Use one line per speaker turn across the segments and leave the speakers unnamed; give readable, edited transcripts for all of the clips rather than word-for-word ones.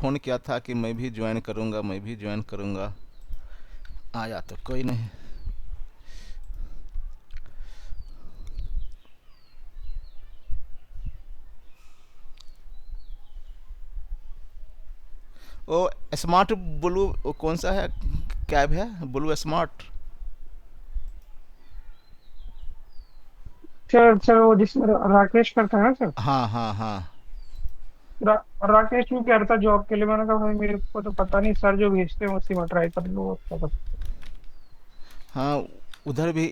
Phone किया था कि मैं भी ज्वाइन करूँगा, मैं भी ज्वाइन करूँगा, आया तो कोई नहीं। वो स्मार्ट ब्लू, वो कौन सा है कैब है, ब्लू स्मार्ट?
सर सर वो जिसमें राकेश करता है ना सर।
हाँ हाँ हाँ।
राकेश भी कह रहा था जॉब के लिए। मैंने कहा भाई मेरे को तो पता नहीं, सर जो भेजते हैं उसी में ट्राई कर लो उसका बस।
हाँ, उधर भी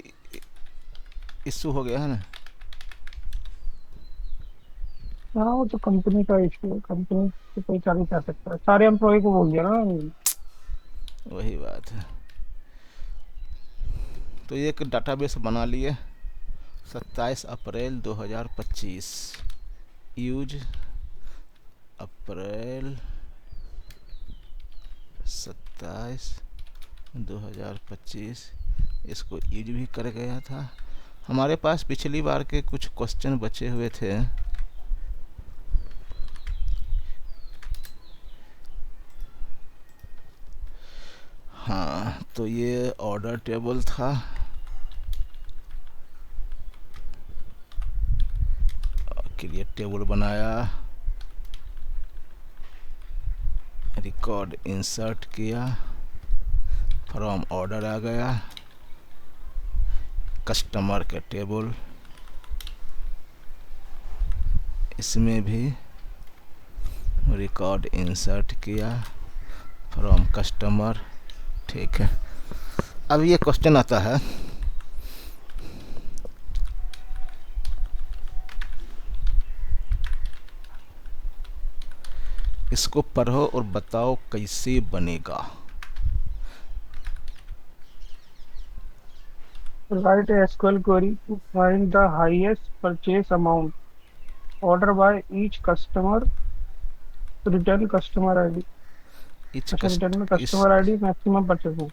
इशू हो गया है ना।
हाँ वो तो कंपनी का इशू है, कंपनी से कोई क्या नहीं कर सकता, सारे एम्प्लॉय को बोल दिया ना।
वही बात है। तो ये एक डाटाबेस बना लिए, 27 अप्रैल 2025, यूज अप्रैल 27 2025, इसको यूज भी कर गया था। हमारे पास पिछली बार के कुछ क्वेश्चन बचे हुए थे। हाँ, तो ये ऑर्डर टेबल था। क्रिएट टेबल बनाया, रिकॉर्ड इंसर्ट किया, फ्रॉम ऑर्डर आ गया, कस्टमर के टेबल, इसमें भी रिकॉर्ड इंसर्ट किया, फ्रॉम कस्टमर। ठीक है। अब ये क्वेश्चन आता है, इसको पढ़ो और बताओ कैसे बनेगा।
Write SQL query to find the highest purchase amount order by each customer, return customer ID.
Each
अच्छा,
कस्ट
रिटर्न में
इस
customer ID, maximum purchase. Sir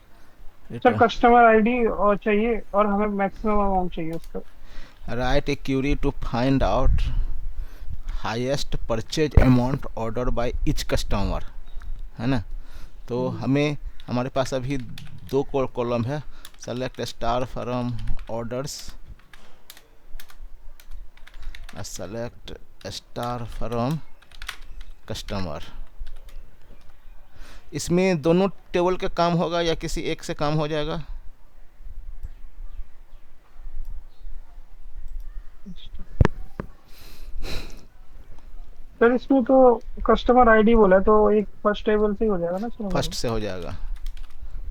return
customer ID और चाहिए, और हमें मैक्सिमम अमाउंट चाहिए उसका।
Write a query to find out highest purchase amount order by each customer, है ना। तो
हम्म,
हमें, हमारे पास अभी दो कॉलम है, select star from orders, select star from customer. इसमें दोनों टेबल का काम होगा या किसी एक से काम हो जाएगा?
सर इसमें तो कस्टमर आईडी बोला है, तो एक फर्स्ट टेबल से ही हो जाएगा ना सर
फर्स्ट
हमारा।
से हो जाएगा,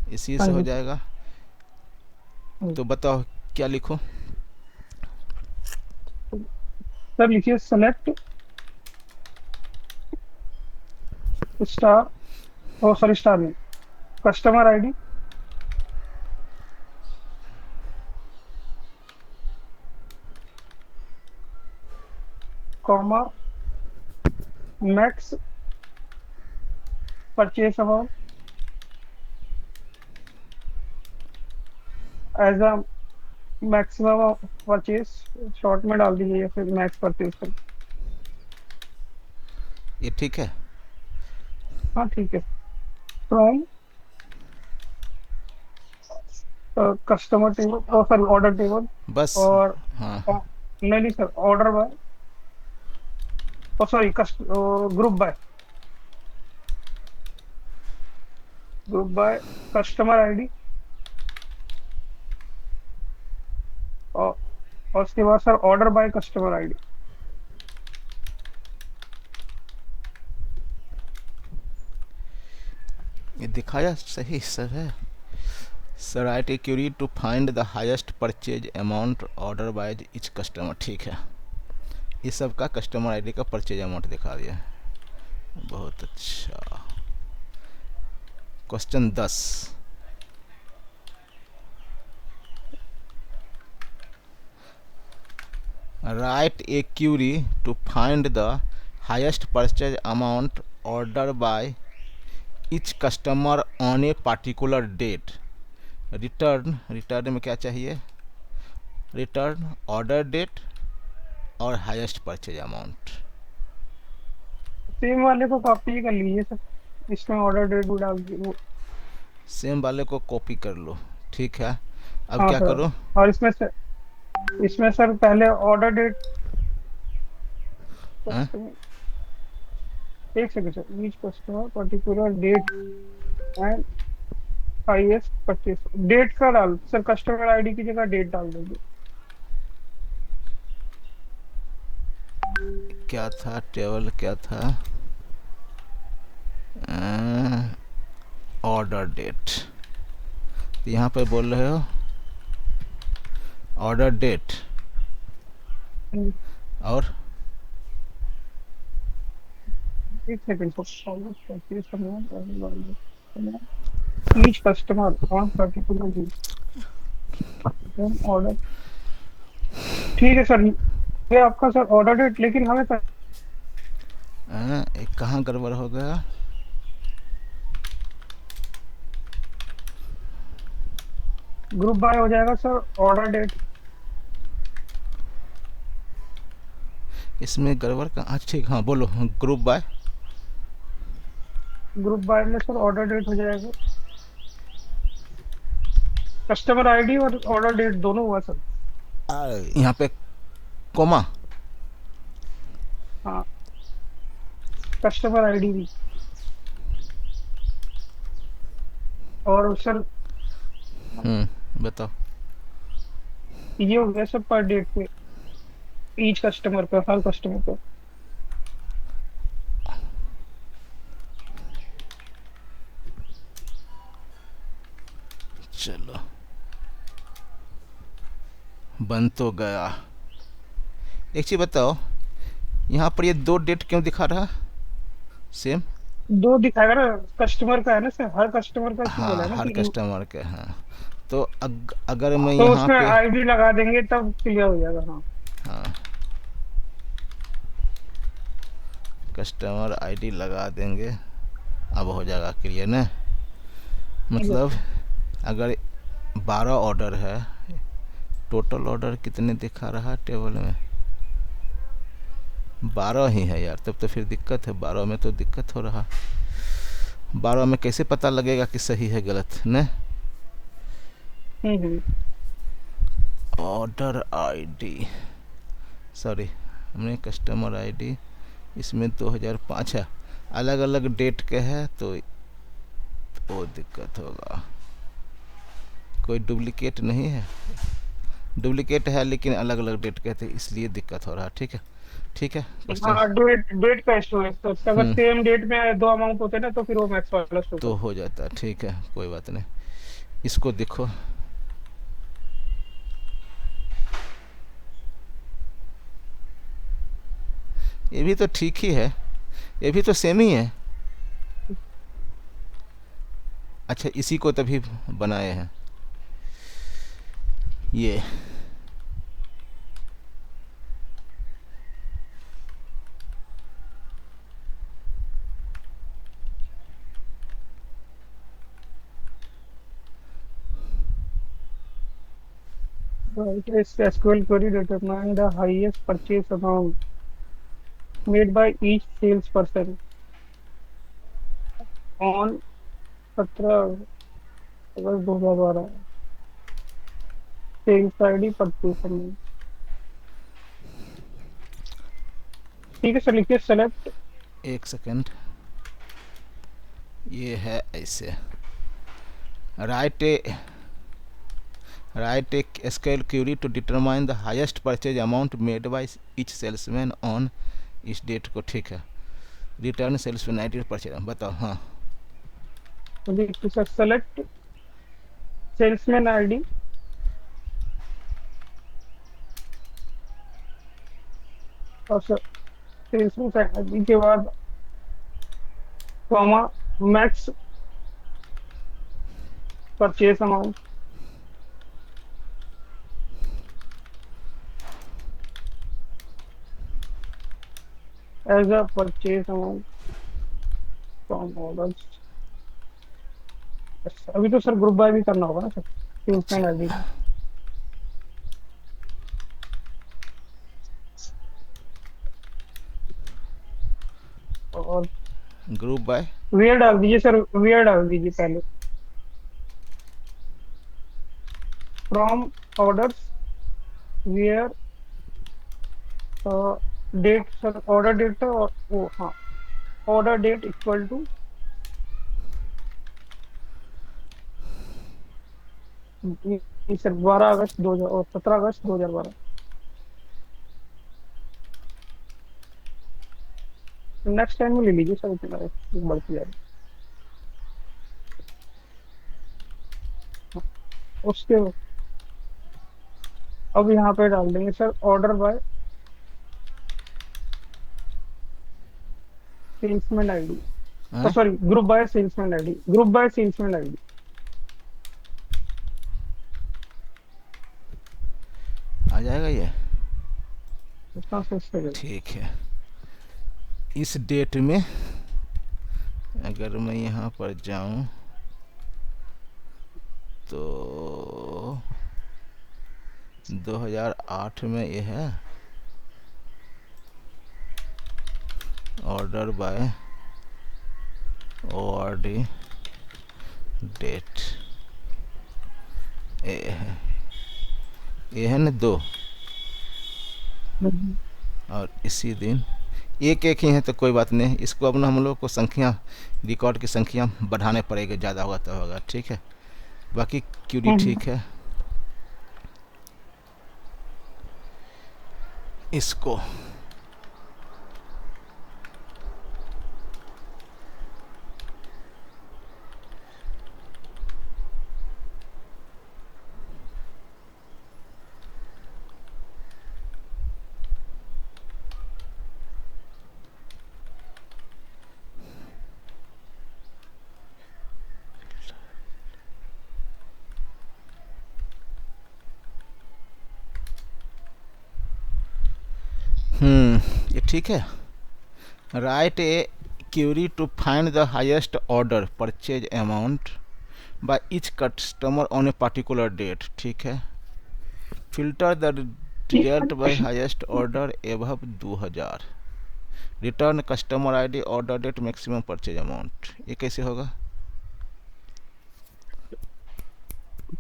इसी
हाँ
से हो
जी सर।
जाएगा।
हाँ।
तो बताओ क्या लिखूं?
सर लिखिए select star, oh sorry star नहीं, customer ID, comma, max purchase amount as a maximum purchase, short में डाल दीजिए या फिर मैक्स परचेस कर।
ये ठीक है।
हाँ ठीक है। From customer table, oh sorry order table,
बस।
और
हाँ।
नहीं नहीं sir, order by, oh sorry cust, group by, group by customer ID, और उसके बाद sir order by customer ID.
ये दिखाया सही सर है। Sir write a query to find the highest purchase amount order by each customer. ठीक है, इस सब का कस्टमर आईडी का परचेज अमाउंट दिखा दिया। बहुत अच्छा। Question 10, write a query to find the highest purchase amount order by each customer on a particular date. Return, return में क्या चाहिए? रिटर्न ऑर्डर डेट और हाईएस्ट परचेज अमाउंट।
सेम वाले को कॉपी कर लीजिए सर, इसमें ऑर्डर डेट भी डाल दीजिए वो।
सेम वाले को कॉपी कर लो, ठीक है। अब
हाँ
क्या
सर।
करूँ?
और इसमें सर पहले ऑर्डर डेट,
हाँ?
एक second sir, each customer particular date and highest purchase date का डाल सर, कस्टमर आईडी की जगह डेट डाल देंगे।
क्या था टेबल, क्या था? ऑर्डर डेट, यहाँ पे बोल रहे हो ऑर्डर डेट, और
एक second sir, purchase amount each customer on particular date order. ठीक है सर, ये आपका सर ऑर्डर डेट, लेकिन हमें
एक कहाँ गड़बड़ हो गया?
ग्रुप बाय हो जाएगा सर, ऑर्डर डेट।
इसमें गड़बड़ का, अच्छा ठीक, हाँ बोलो, ग्रुप बाय।
ग्रुप बाय में सर ऑर्डर डेट हो जाएगा, कस्टमर आईडी और ऑर्डर डेट दोनों हुआ सर।
यहाँ पे कोमा।
हाँ, कस्टमर आईडी भी। और सर
बताओ।
ये हो गया सर पर डेट पे, ईच कस्टमर पे, हर कस्टमर पे।
चलो, बन तो गया। एक चीज़ बताओ, यहाँ पर ये दो डेट क्यों दिखा रहा? सेम।
दो दिखाएगा ना, कस्टमर का है ना सर, हर कस्टमर का इसमें बोला
हाँ,
है ना
हर
कि
कस्टमर के, हाँ। तो अगर मैं
तो
यहाँ
उसमें
पे,
आईडी लगा देंगे तब क्लियर हो जाएगा। हाँ।
हाँ, कस्टमर आईडी लगा देंगे, अब हो जाएगा क्लियर ना।
ठीक है
मतलब
सर।
अगर 12 ऑर्डर है, टोटल ऑर्डर कितने दिखा रहा है टेबल में? 12 ही है यार, तब तो फिर दिक्कत है, 12 में तो दिक्कत हो रहा। 12 में कैसे पता लगेगा कि सही है गलत न?
हम्म।
ऑर्डर आईडी, सॉरी, हमने कस्टमर आईडी, इसमें 2005 है, अलग अलग डेट के है, तो वो दिक्कत होगा। कोई डुप्लीकेट नहीं है? डुप्लीकेट है लेकिन अलग अलग डेट के थे, इसलिए दिक्कत हो रहा। ठीक है, ठीक है क्वेश्चन।
हाँ, डेट डेट का इशू है तो अगर
हम्म,
सेम डेट में दो अमाउंट होते ना तो फिर वो मैक्स वाला शो
तो
करता।
हो जाता, ठीक है, कोई बात नहीं। इसको देखो, ये भी तो ठीक ही है, ये भी तो सेम ही है। अच्छा, इसी को तभी बनाए हैं ये।
Right, is SQL query determine the highest purchase amount made by each salesperson on 17 August 2012, sales ID purchase amount. ठीक है सर, लिखिए सेलेक्ट।
एक सेकंड, ये है ऐसे, write a write a SQL query to determine the highest purchase amount made by each salesman on इस date को। ठीक है, रिटर्न सेल्समैन आईडी परचेज, बताओ। हाँ,
लिखिए सर सेलेक्ट सेल्समैन आईडी और सर सेल्समैन आईडी के बाद comma max purchase amount as a purchase amount from orders. अभी तो सर ग्रुप बाय भी करना होगा ना सर, सेल्समैन आईडी का।
ग्रुप बाय
वेयर डाल दीजिए सर, वेयर डाल दीजिए पहले। From orders where date sir, order date था और वो हाँ, order date equal to sir 12 August 2000 और 17 अगस्त 2012। नेक्स्ट टाइम में ले लीजिए सर, इतना बढ़ती जाएगी। हाँ, उसके अब यहाँ पे डाल देंगे sir order by salesman ID,
हैं?
Sorry group by salesman ID, group by salesman ID.
आ जाएगा ये।
इतना सोच कर
ठीक है, इस डेट में अगर मैं यहाँ पर जाऊँ तो 2008 में ये है ऑर्डर बाय ओआरडी डेट, ये है ना 2, और इसी दिन एक एक ही है तो कोई बात नहीं, इसको अब ना हम लोग को संख्या, रिकॉर्ड की संख्या बढ़ाने पड़ेगी, ज़्यादा होगा तो होगा। ठीक है, बाकी क्यूरी ठीक है। इसको ये ठीक है। Write a query to find the highest order purchase amount by each customer on a particular date. ठीक है, filter the result by highest order above 2000, return customer ID order date maximum purchase amount. ये कैसे होगा?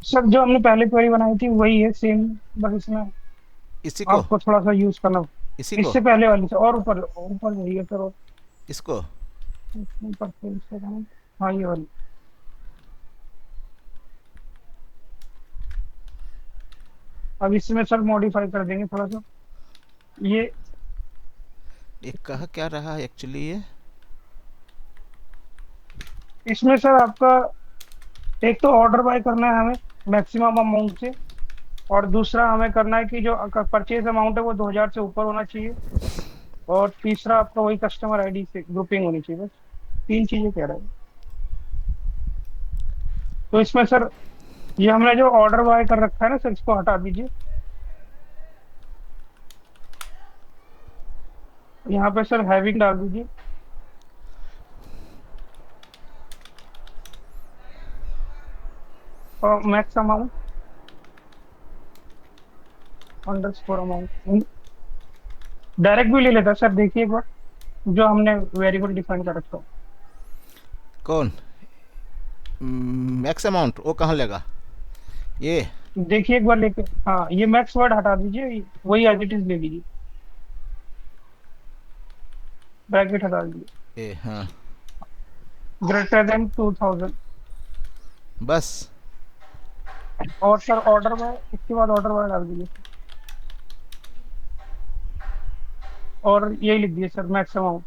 Sir जो हमने पहले query बनाई थी वही है सेम, बस इसमें
इसी को,
आपको थोड़ा सा यूज करना।
इसी को,
इससे पहले वाली से और ऊपर ऊपर जाइए सर, और
इसको।
ऊपर से इससे हाँ ये वाली। अब इसमें सर मॉडिफाई कर देंगे थोड़ा सा ये।
ये कह क्या रहा है एक्चुअली ये?
इसमें सर आपका एक तो ऑर्डर बाय करना है हमें मैक्सिमम अमाउंट से, और दूसरा हमें करना है कि जो परचेज अमाउंट है वो 2000 से ऊपर होना चाहिए, और तीसरा आपका वही कस्टमर आईडी से ग्रुपिंग होनी चाहिए। बस तीन चीजें कह रहे हैं। तो इसमें सर ये हमने जो ऑर्डर बाय कर रखा है ना सर, इसको हटा दीजिए। यहाँ पे सर हैविंग डाल दीजिए, और max amount underscore amount. Direct भी ले लेता है सर, देखिए एक बार जो हमने वेरिएबल डिफाइन कर रखा है।
कौन मैक्स अमाउंट? वो कहाँ लेगा ये?
देखिए एक बार लेके, हाँ ये मैक्स वर्ड हटा दीजिए, वही एज इट इज ले लीजिए, ब्रैकेट हटा दीजिए,
ए हाँ,
ग्रेटर देन 2000।
बस।
और सर ऑर्डर बाय, इसके बाद ऑर्डर बाय डाल दीजिए, और यही लिख दिए sir max amount,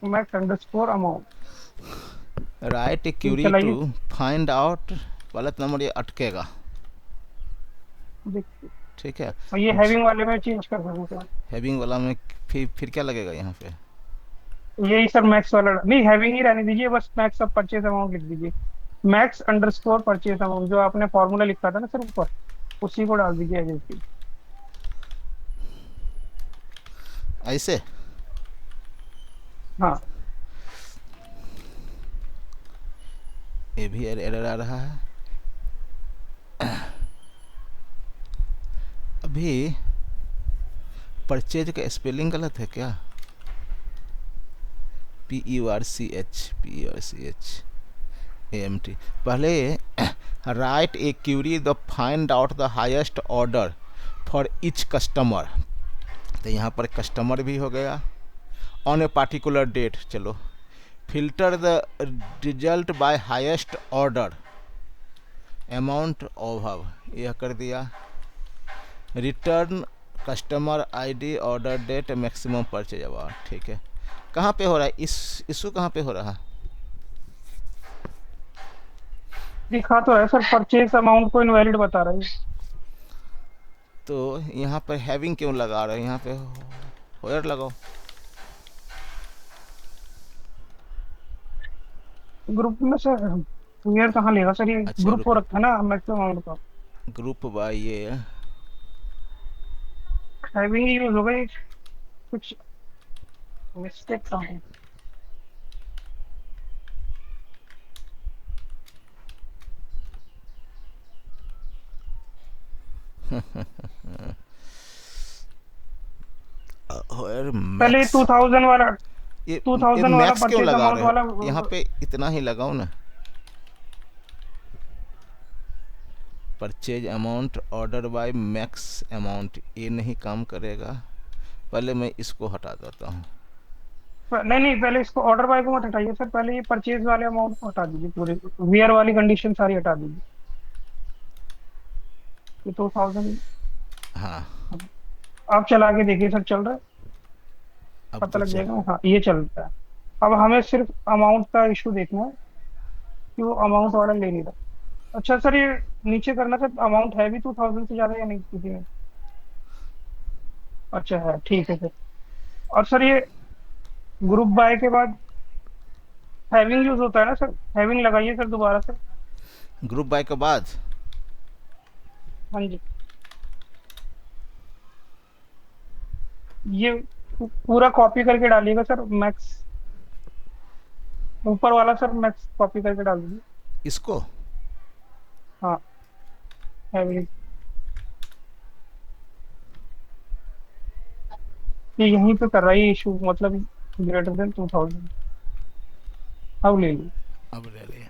max underscore amount.
Write query to
चलाइए
फाइंड आउट, गलत नंबर ये अटकेगा।
देखिए,
ठीक है,
और ये हैविंग वाले में चेंज कर सकते हैं।
हैविंग वाला में फिर क्या लगेगा यहाँ पे?
यही सर मैक्स वाला नहीं, हैविंग ही रहने दीजिए, बस मैक्स ऑफ परचेज अमाउंट लिख दीजिए, मैक्स अंडरस्कोर परचेज अमाउंट, जो आपने फॉर्मूला लिखा था ना सर ऊपर, उसी को डाल दीजिए एजेंसी।
ऐसे?
हाँ
ये भी एरर आ रहा है अभी। परचेज का स्पेलिंग गलत है क्या? PURCH पहले write a query the find out the highest order for each customer, तो यहाँ पर कस्टमर भी हो गया, ऑन ए पार्टिकुलर डेट। चलो, filter the result by highest order amount over, यह कर दिया। Return customer ID order date maximum purchase amount, ठीक है। कहाँ पे हो रहा है इस इशू, कहाँ पे हो रहा है?
दिखा तो है सर, परचेज अमाउंट को इनवैलिड बता रहा है।
तो यहाँ पर हैविंग क्यों लगा रहे हो? यहाँ पे होयर लगाओ।
ग्रुप में सर क्लियर कहाँ लेगा सर, ये
अच्छा
ग्रुप हो
रुको,
रखा है ना मैक्सिमम अमाउंट का।
ग्रुप बाय ये
हैविंग यूज हो गई, कुछ मिस्टेक था।
होयर
पहले
मैक्स,
2000 वाला,
ये
2000 वाला
मैक्स क्यों
परचेज
लगा
अमाउंट
रहे
वाला।
हो? यहाँ पे इतना ही लगाओ ना, purchase amount order bye max amount, ये नहीं काम करेगा। पहले मैं इसको हटा देता हूँ।
नहीं नहीं, पहले इसको ऑर्डर बाय को मत हटाइए सर, पहले ये परचेज वाले अमाउंट को हटा दीजिए, पूरे वियर वाली कंडीशन सारी हटा दीजिए। ये 2000
हाँ,
आप चला के देखिए सर, चल रहा है,
अब
पता
तो
लग
चल,
जाएगा। हाँ ये चल रहा है। अब हमें सिर्फ अमाउंट का इशू देखना है कि वो अमाउंट वाला ले नहीं रहा। अच्छा सर, ये नीचे करना सर, अमाउंट है भी 2000 से ज्यादा या नहीं किसी में? अच्छा है, ठीक है सर। और सर ये ग्रुप बाय के बाद हैविंग यूज होता है ना सर, हैविंग लगाइए सर दोबारा से।
ग्रुप बाय के बाद
हाँ जी, ये पूरा कॉपी करके डालिएगा सर, मैक्स ऊपर वाला सर, मैक्स कॉपी करके डाल दीजिए।
इसको,
हाँ हैविंग, ये यहीं पे कर रहा है इशू, मतलब ग्रेटर देन 2000। अब ले लीजिए,
अब ले लिया।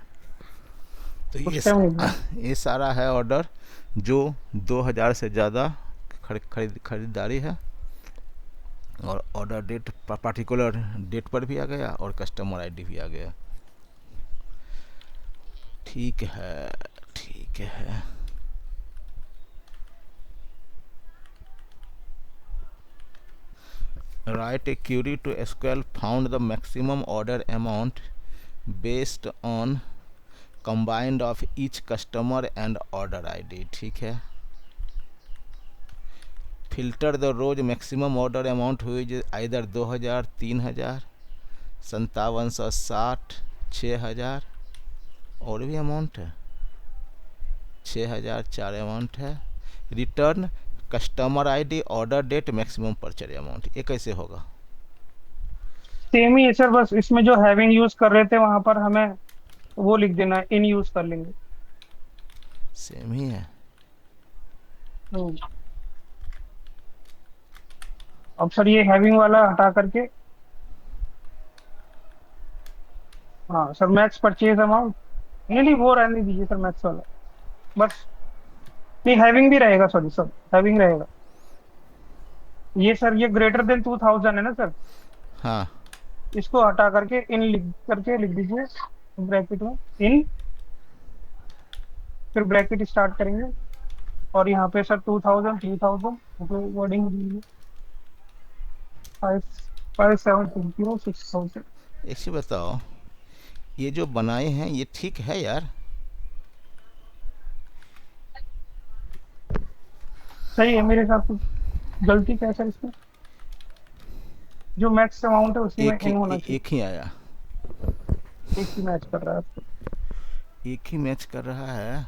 तो
उस टाइम नहीं लिया।
ये सारा है ऑर्डर जो 2000 से ज़्यादा खरीदारी है, और ऑर्डर डेट पार्टिकुलर डेट पर भी आ गया, और कस्टमर आईडी भी आ गया। ठीक है, ठीक है। Write a query to SQL found the maximum order amount based on combined of each customer and order ID, ठीक है। Filter the rows maximum order amount हुई जो आइदर 2000, 3000, 5760, 6000, और भी अमाउंट है, 6000, 4 अमाउंट है। Return customer ID order date maximum purchase amount, ये कैसे होगा?
सेम ही है सर, बस इसमें जो हैविंग यूज कर रहे थे वहां पर हमें वो लिख देना है, इन यूज कर लेंगे।
सेम ही है।
हम्म। अब सर ये हैविंग वाला हटा करके, हाँ सर मैक्स परचेज अमाउंट, नहीं नहीं वो रहने दीजिए सर, मैक्स वाला बस। नहीं हैविंग भी रहेगा, सॉरी सर, हैविंग रहेगा। ये सर ये ग्रेटर देन 2000 है ना सर,
हाँ,
इसको हटा करके इन लिख करके लिख दीजिए ब्रैकेट में, इन, फिर ब्रैकेट स्टार्ट करेंगे, और यहाँ पे सर 2000, 3000 वर्डिंग दीजिए, 5720, 6000।
एक चीज़ बताओ, ये जो बनाए हैं ये ठीक है यार?
सही है मेरे हिसाब से। गलती क्या है सर इसमें? जो मैक्स अमाउंट है उसी में इन होना चाहिए।
एक ही आया,
एक ही मैच कर रहा है।
एक ही मैच कर रहा है।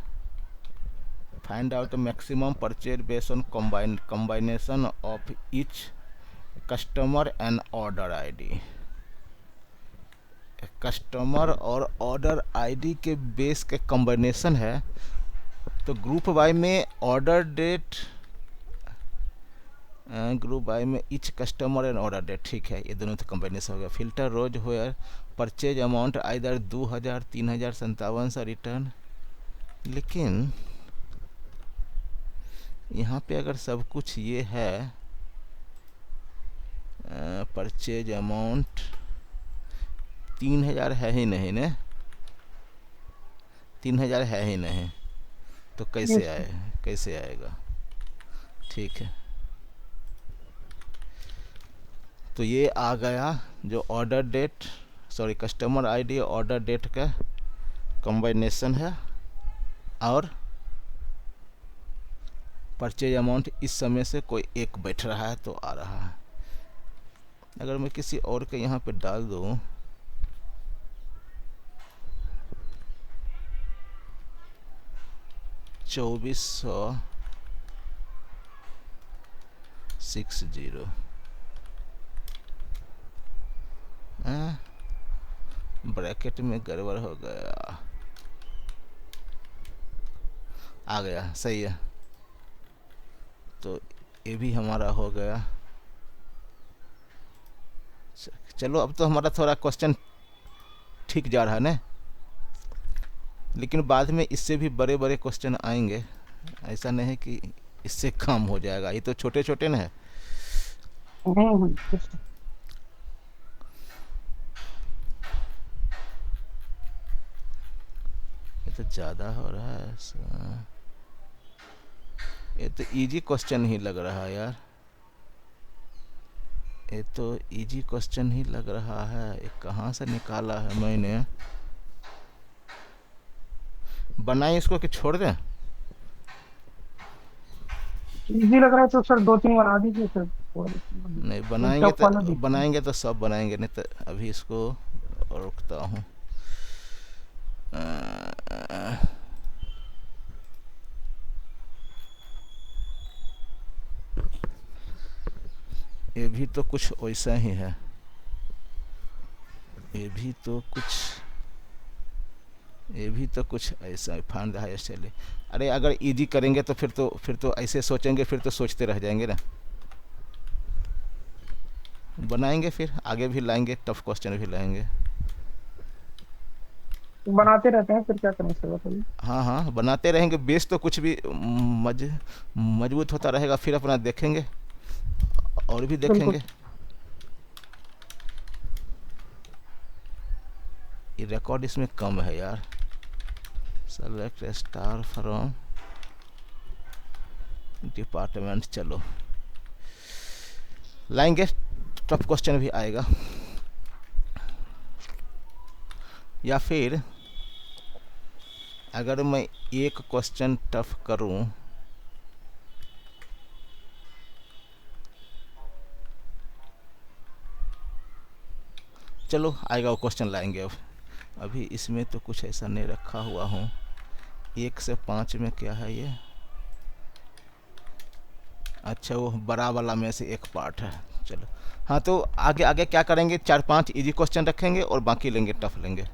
Find out maximum purchase based on combination of each customer and order ID. Customer और ऑर्डर आईडी के बेस के कॉम्बिनेशन है, तो ग्रुप वाई में ऑर्डर डेट ग्रुप बाय में each customer and order date, ठीक है, ये दोनों तो कम्बिनेशन हो गया। Filter rows where purchase amount either 2000, 3000, 5700 return. लेकिन यहाँ पे अगर सब कुछ ये है, परचेज अमाउंट 3000 है ही नहीं ने, 3000 है ही नहीं, तो कैसे
यस
आए, कैसे आएगा? ठीक है, तो ये आ गया जो order date, sorry customer ID order date का कॉम्बिनेशन है, और परचेज अमाउंट इस समय से कोई एक बैठ रहा है तो आ रहा है। अगर मैं किसी और के यहाँ पे डाल दूँ, चौबीस सौ 60, ब्रैकेट में गड़बड़ हो गया, आ गया, सही है। तो ये भी हमारा हो गया। चलो अब तो हमारा थोड़ा क्वेश्चन ठीक जा रहा है ना, लेकिन बाद में इससे भी बड़े बड़े क्वेश्चन आएंगे, ऐसा नहीं है कि इससे कम हो जाएगा, ये तो छोटे छोटे ना है।
yes, sir।
ये तो ज़्यादा हो रहा है ये तो इजी क्वेश्चन ही लग रहा है यार, ये तो इजी क्वेश्चन ही लग रहा है। ये कहाँ से निकाला है मैंने? बनाए इसको कि छोड़ दें?
इजी लग रहा है तो सर दो तीन बना दीजिए सर।
नहीं, बनाएंगे
टफ
तो
वाला देखिए।
बनाएंगे तो सब बनाएंगे, नहीं तो अभी इसको रुकता हूँ। ये भी तो कुछ वैसा ही है, ये भी तो कुछ ऐसा है। फाइंड द हाईएस्ट वैल्यू, अरे अगर इजी करेंगे तो फिर तो ऐसे सोचेंगे, फिर तो सोचते रह जाएंगे ना। बनाएंगे, फिर आगे भी लाएंगे, टफ क्वेश्चन भी लाएंगे।
बनाते रहते हैं, फिर क्या करें सर बताइए।
हाँ हाँ, बनाते रहेंगे, बेस तो कुछ भी मजबूत होता रहेगा, फिर अपना देखेंगे और भी
बिल्कुल।
देखेंगे। ये रिकॉर्ड इसमें कम है यार। सेलेक्ट स्टार फ्रॉम डिपार्टमेंट, चलो लाएंगे, टफ क्वेश्चन भी आएगा। या फिर अगर मैं एक क्वेश्चन टफ करूं, चलो आएगा वो क्वेश्चन लाएंगे। अब अभी इसमें तो कुछ ऐसा नहीं रखा हुआ हूँ। 1 से 5 में क्या है ये? अच्छा, वो बड़ा वाला में से एक पार्ट है। चलो हाँ, तो आगे आगे क्या करेंगे, 4-5 इजी क्वेश्चन रखेंगे और बाकी लेंगे टफ लेंगे।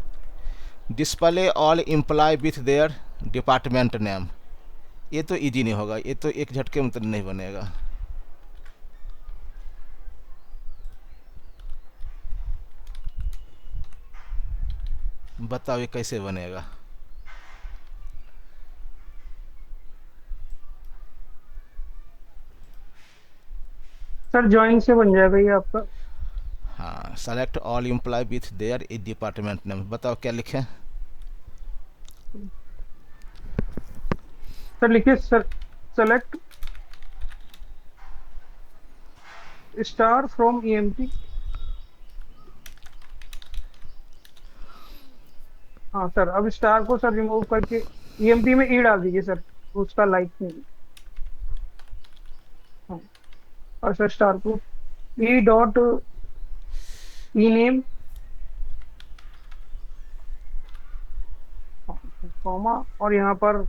Display all employ with their department name, ये तो इजी नहीं होगा, ये तो एक झटके में तो नहीं बनेगा। बताओ ये कैसे बनेगा?
सर ज्वाइन से बन जाएगा ये आपका।
हाँ, select all employ with their A department name, बताओ क्या लिखें?
सर लिखिए sir, select star from EMP. हाँ सर, अब स्टार को सर रिमूव करके ईएमपी में ई डाल दीजिए सर, उसका लाइक नहीं। हाँ, और सर स्टार को ई डॉट ई नेम, कॉमा, और यहाँ पर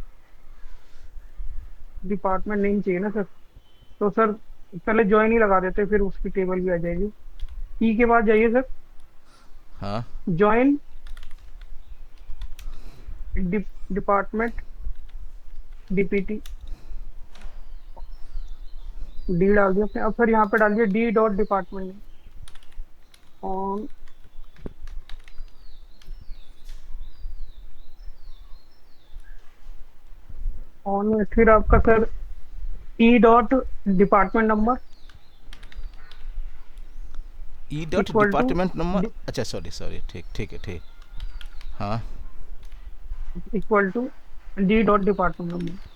डिपार्टमेंट नेम चाहिए ना सर, तो सर पहले ज्वाइन ही लगा देते, फिर उसकी टेबल भी आ जाएगी। ई के बाद जाइए सर,
हाँ,
ज्वाइन डिपार्टमेंट डीपीटी। डी डाल दिया आपने। अब फिर यहाँ पे डालिए D dot department on on में फिर आपका sir E dot department number
E dot
equal to
department number, अच्छा सॉरी सॉरी, ठीक ठीक है ठीक। हाँ।
Equal to D dot department number.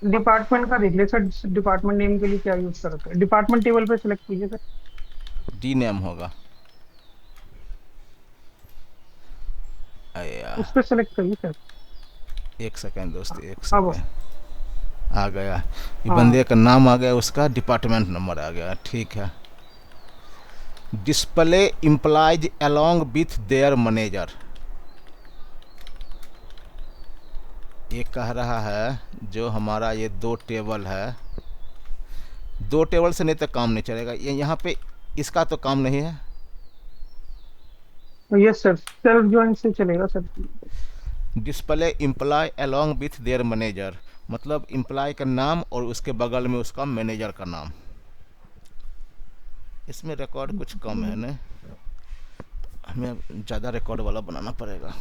Department का देख लिया सर, डिपार्टमेंट नेम के लिए क्या यूज कर रखा है, डिपार्टमेंट टेबल पे सिलेक्ट कीजिए सर।
डी नेम होगा। अया,
उस पर सिलेक्ट करिए सर।
एक सेकेंड दोस्त, एक
अब
सेकेंड। आ गया, ये
हाँ।
बंदे का नाम आ गया, उसका डिपार्टमेंट नंबर आ गया, ठीक है। Display implies along with their manager, ये कह रहा है जो हमारा ये दो टेबल है, दो टेबल से नहीं तो काम नहीं चलेगा, ये यहाँ पे इसका तो काम नहीं है।
यस सर, सेल्फ ज्वाइन से चलेगा sir.
Display employee along with their manager, मतलब इम्प्लॉय का नाम और उसके बगल में उसका मैनेजर का नाम। इसमें रिकॉर्ड कुछ कम है ना, हमें ज़्यादा रिकॉर्ड वाला बनाना पड़ेगा।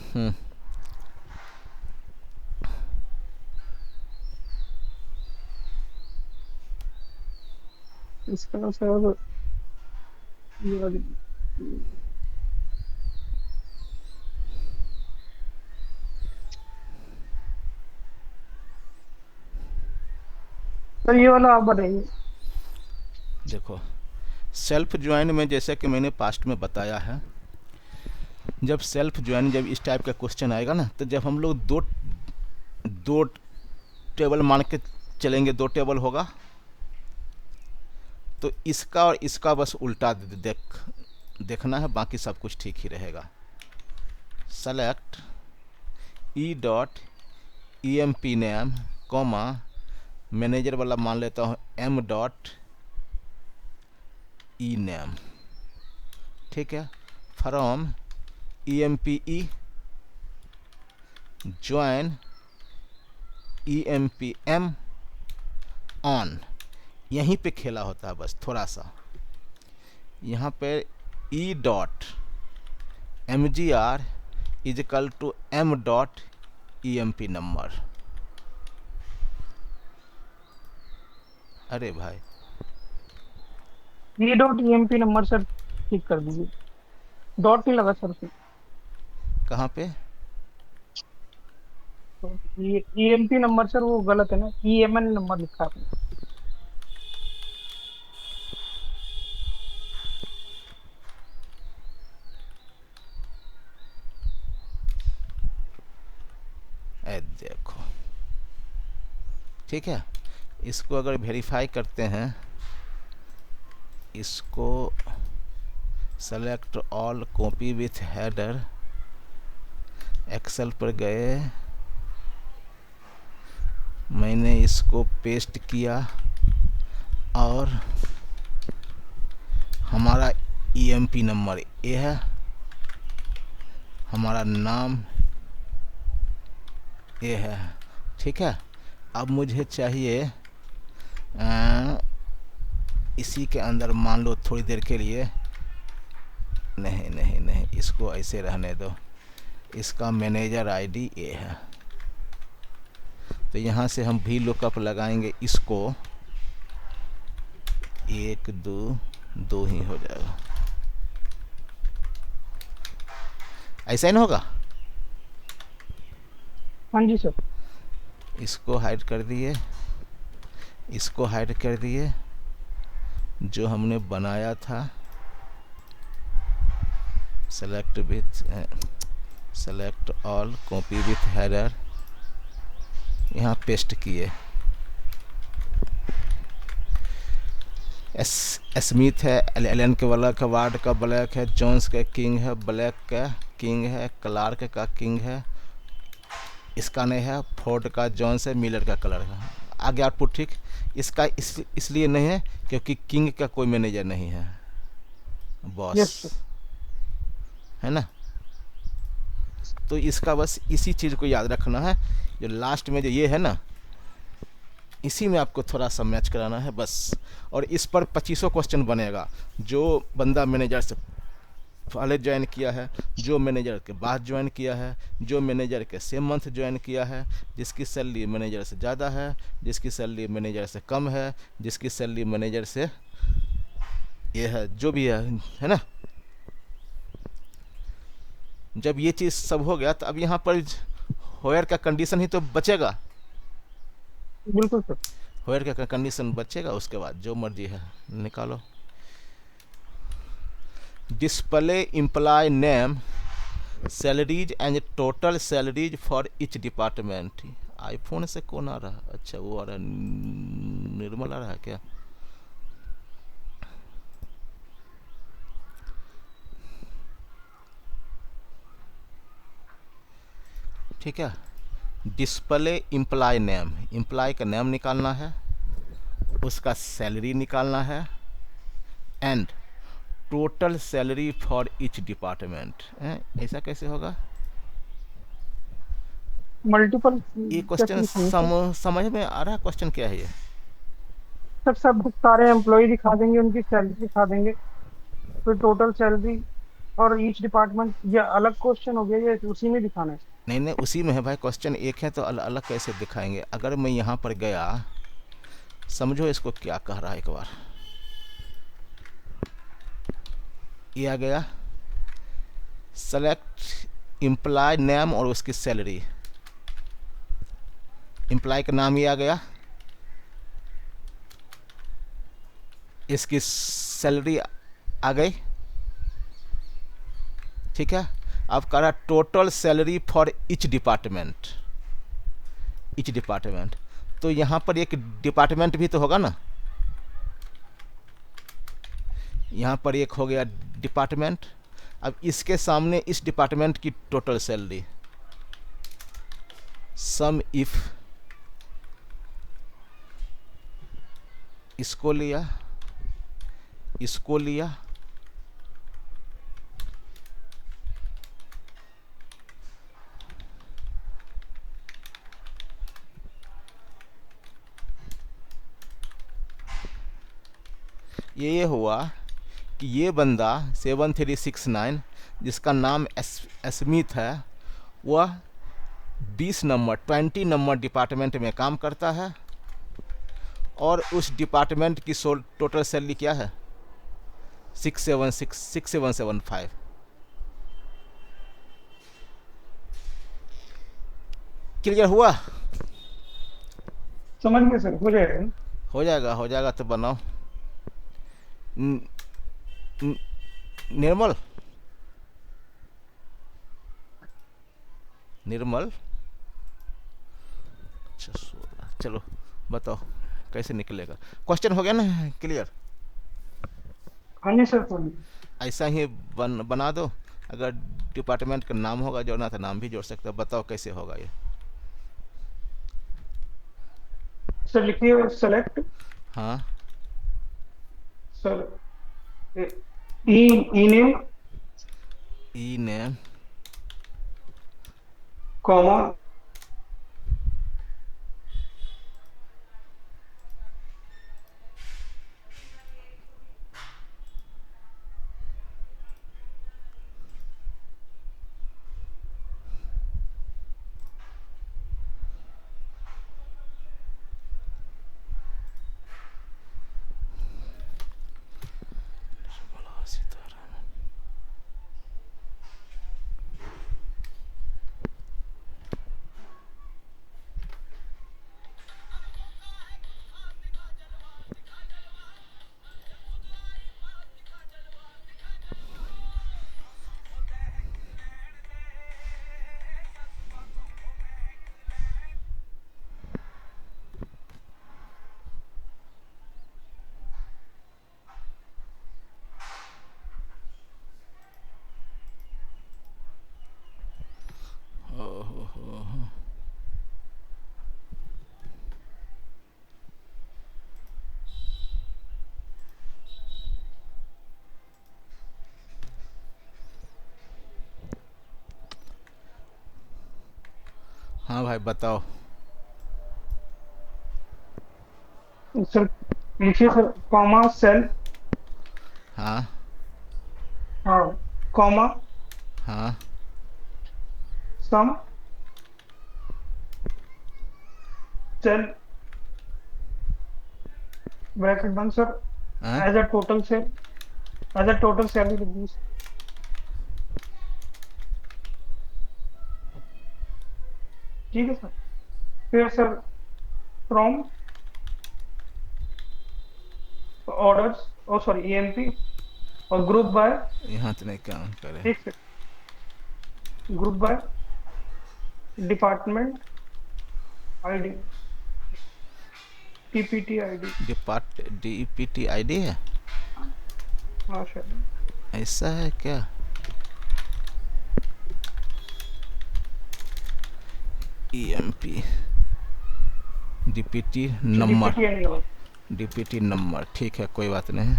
इसका सर ये सर ये वाला आप बताइए।
देखो, सेल्फ ज्वाइन में जैसे कि मैंने पास्ट में बताया है, जब सेल्फ ज्वाइन, जब इस टाइप का क्वेश्चन आएगा ना, तो जब हम लोग दो दो टेबल मान के चलेंगे, दो टेबल होगा, तो इसका और इसका बस उल्टा देखना है, बाकी सब कुछ ठीक ही रहेगा। Select E dot E M P name comma, manager वाला मान लेता हूँ एम डॉट ई नेम, ठीक है। From E M P E join E M P M on, यहीं पे खेला होता है बस थोड़ा सा। यहाँ पे E dot M G R equal to M dot E M P number. अरे भाई,
E dot EMP number sir ठीक कर दीजिए, डॉट नहीं लगा सर उसमें।
कहाँ पे?
तो ये ईएमपी नंबर सर वो गलत है ना, ईएमएन नंबर लिखा है आपने।
ए देखो, ठीक है। इसको अगर वेरीफाई करते हैं, इसको select all copy with header, Excel पर गए, मैंने इसको पेस्ट किया और हमारा ईएमपी नंबर ये है, हमारा नाम ये है, ठीक है। अब मुझे चाहिए इसी के अंदर मान लो थोड़ी देर के लिए, नहीं नहीं नहीं, इसको ऐसे रहने दो, इसका मैनेजर आईडी ये है, तो यहाँ से हम भी लुकअप लगाएंगे, इसको एक दो दो ही हो जाएगा, ऐसा ही ना होगा।
हाँ जी सर।
इसको हाइड कर दिए, इसको हाइड कर दिए, जो हमने बनाया था select with select all copy with header, यहाँ पेस्ट किए। स्मिथ है, एलन के वाला का, वार्ड का ब्लैक है, जोन्स का किंग है, ब्लैक का किंग है, क्लार्क का किंग है, इसका नहीं है, फोर्ड का जोन्स है, मिलर का कलर है। आगे आउटपुट ठीक, इसका इसलिए नहीं है क्योंकि किंग का कोई मैनेजर नहीं है, बॉस
यस सर।
है ना। तो इसका बस इसी चीज़ को याद रखना है, जो लास्ट में जो ये है ना, इसी में आपको थोड़ा सा मैच कराना है बस। और इस पर 2500 क्वेश्चन बनेगा। जो बंदा मैनेजर से पहले ज्वाइन किया है, जो मैनेजर के बाद ज्वाइन किया है, जो मैनेजर के सेम मंथ ज्वाइन किया है, जिसकी सैलरी मैनेजर से ज़्यादा है, जिसकी सैलरी मैनेजर से कम है, जिसकी सैलरी मैनेजर से ये है, जो भी है ना। जब ये चीज़ सब हो गया तो अब यहाँ पर होयर का कंडीशन ही तो बचेगा।
बिल्कुल सर।
होयर का कंडीशन बचेगा, उसके बाद जो मर्जी है निकालो। Display employee name, salaries and total salaries for each department. IPhone से कौन आ रहा? अच्छा वो आ रहा है, निर्मल आ रहा है क्या? ठीक है। डिस्प्ले इम्प्लॉय नेम, इम्प्लॉय का नेम निकालना है, उसका सैलरी निकालना है, and total salary for each department. ऐसा कैसे होगा?
मल्टीपल
ये
स्टेप
क्वेश्चन
लिखेंगे सर।
समझ में आ रहा है? क्वेश्चन क्या है ये?
सर सब सारे एम्प्लॉय दिखा देंगे, उनकी सैलरी दिखा देंगे, फिर टोटल सैलरी और ईच डिपार्टमेंट। ये अलग क्वेश्चन हो गया, ये उसी में दिखाना है।
नहीं नहीं, उसी में है भाई, क्वेश्चन एक है तो अलग अलग कैसे दिखाएंगे? अगर मैं यहाँ पर गया, समझो इसको क्या कह रहा है एक बार। ये आ गया सेलेक्ट इम्प्लॉय नेम और उसकी सैलरी। इम्प्लॉय का नाम ये आ गया, इसकी सैलरी आ गई। ठीक है। अब कह रहा total salary for each department, each department. तो यहाँ पर एक डिपार्टमेंट भी तो होगा ना, यहाँ पर एक हो गया डिपार्टमेंट। अब इसके सामने इस डिपार्टमेंट की टोटल सैलरी, सम इफ, इसको लिया, इसको लिया, ये हुआ कि ये बंदा 7369 जिसका नाम स्मिथ है, वह 20 नंबर डिपार्टमेंट में काम करता है, और उस डिपार्टमेंट की टोटल सैलरी क्या है? 6775। क्लियर हुआ?
समझ गए सर, हो जाएगा ना?
हो जाएगा, हो जाएगा तो बनाओ। न- न- निर्मल, निर्मल, अच्छा 16, चलो बताओ कैसे निकलेगा। क्वेश्चन हो गया ना क्लियर?
हाँ जी सर, सर।
ऐसा ही बना दो। अगर डिपार्टमेंट का नाम होगा जोड़ना तो नाम भी जोड़ सकते हो। बताओ कैसे होगा ये?
सर लिखिए सेलेक्ट।
हाँ,
सर ई E name,
E name,
comma,
हाँ भाई बताओ।
सर लिखिए सर, कॉमा सेल।
हाँ
हाँ, कॉमा
हाँ
सम सेल, ब्रैकेट बंद सर,
हाँ।
As a total sal, as a total salary reviews. ठीक है सर। फिर sir from orders, oh sorry EMP, और ग्रुप बाय,
यहाँ तो नहीं काम करे।
एक second, group by department ID, TPT ID.
DPT ID है।
हाँ सर।
ऐसा है क्या? EMP DPT number.
DPT ID.
DPT number ठीक है, कोई बात नहीं।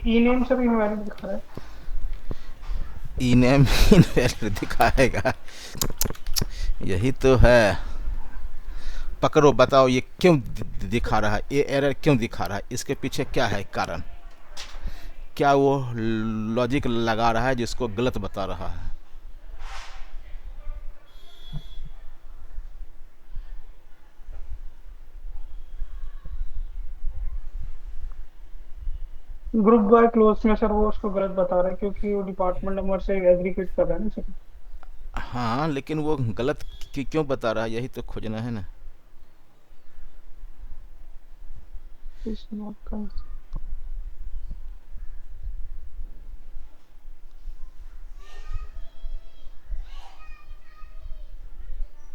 ई नेम सर इनवैलिड दिखा रहा है।
ई नेम इनवैलिड दिखाएगा, यही तो है। पकड़ो, बताओ ये क्यों दिखा रहा है, ये एरर क्यों दिखा रहा है, इसके पीछे क्या है कारण? क्या वो लॉजिक लगा रहा है जिसको गलत बता रहा है?
ग्रुप बाय क्लोज में सर वो उसको गलत बता रहा है, क्योंकि वो डिपार्टमेंट नंबर से एग्रीगेट कर रहा है ना सर।
हाँ लेकिन वो गलत क्यों बता रहा है, यही तो खोजना है ना।
इस नोट का,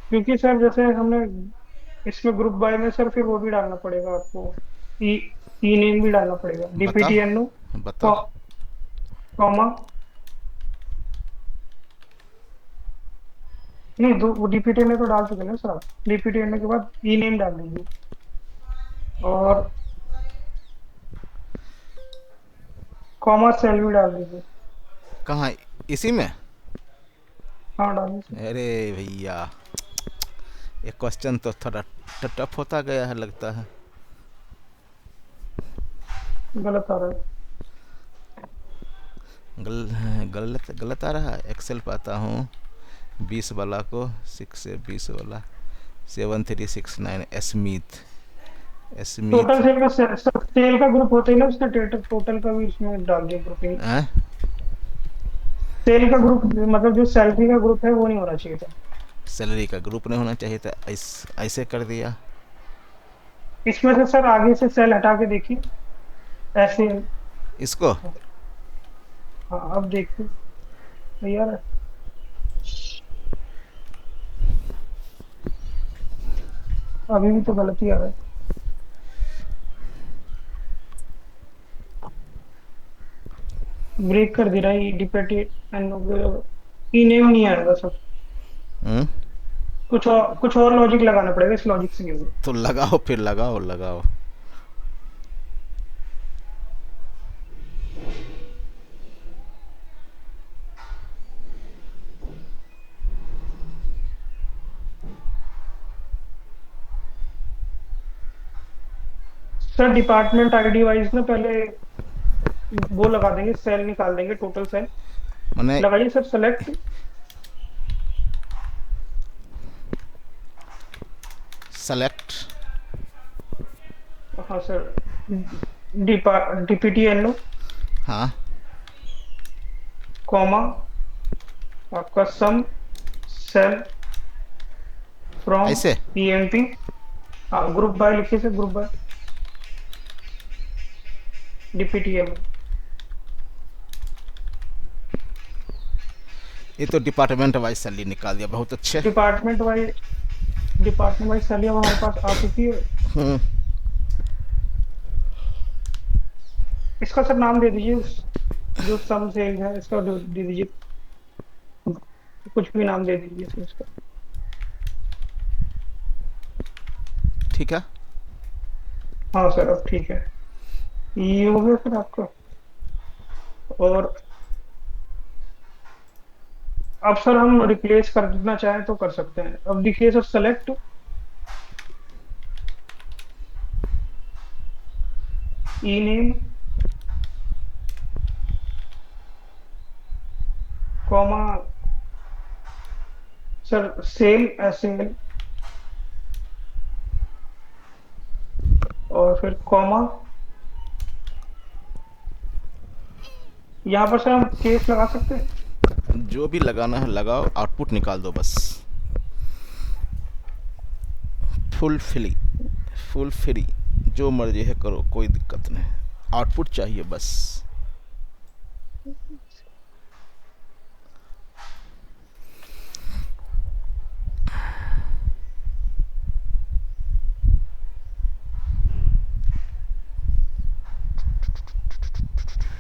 क्योंकि सर जैसे हमने इसमें ग्रुप बाय में सर फिर वो भी डालना पड़ेगा आपको, ई ई नेम भी डालना पड़ेगा,
बता
डीपीटीएनओ
बता।
कॉमा, नहीं दो, वो डीपीटीएनओ तो डाल चुके हैं ना सर आप, डीपीटीएनओ के बाद ई नेम डाल दीजिए, और कॉमा सेल भी डाल दीजिए।
कहाँ, इसी में?
हाँ डालिए सर।
अरे भैया, ये क्वेश्चन तो थोड़ा टफ होता गया है लगता है।
गलत आ रहा है।
गलत गलत आ रहा है। एक्सेल पाता हूँ 20 वाला को, 6 से 20 वाला, 7369 स्मिथ
टोटल
स्मिथ।
सेल का सेल का ग्रुप होता है ना, उसका टोटल का भी इसमें डाल दिया ग्रुपिंग।
हैं?
सेल का ग्रुप मतलब जो सैलरी का ग्रुप है वो नहीं होना चाहिए था।
सैलरी का ग्रुप नहीं होना चाहिए था, ऐसे कर दिया।
इसमें से सर आगे से सेल हटा के देखिए, ऐसे।
इसको
हाँ अब देखिए, यार अभी भी तो गलती आ रहा है। ब्रेक कर दे रहा है डिपेटी एंड ई नेम नहीं आएगा सर।
हम्म,
कुछ और लॉजिक लगाना पड़ेगा, इस लॉजिक से नहीं होगा।
तो लगाओ, फिर लगाओ लगाओ।
सर डिपार्टमेंट आईडी वाइज ना पहले वो लगा देंगे, सेल निकाल देंगे, टोटल सेल
मैंने
लगाइए सर, सेलेक्ट।
सेलेक्ट।
हाँ सर, डीपीटी एन ओ
हाँ
कॉमा आपका सम सेल फ्रॉम
ऐसे।
ईएमपी। हाँ ग्रुप बाय लिखिए sir, group by DPT N O.
ये तो डिपार्टमेंट वाइज सैलरी निकाल दिया, बहुत अच्छे।
डिपार्टमेंट वाइज सैलरी अब हमारे पास आ चुकी है।
हम्म,
इसका सर नाम दे दीजिए, जो सम सेल है इसका दे दीजिए, कुछ भी नाम दे दीजिए सर इसका।
ठीक है।
हाँ सर अब ठीक है। ये हो गया सर आपका। और अब सर हम रिप्लेस करना चाहें तो कर सकते हैं। अब देखिए sir, select E name comma sir sal S L, और फिर कॉमा, यहाँ पर सर हम केस लगा सकते हैं।
जो भी लगाना है लगाओ, आउटपुट निकाल दो बस। फुल फ्री, फुल फ्री, जो मर्जी है करो, कोई दिक्कत नहीं, आउटपुट चाहिए बस।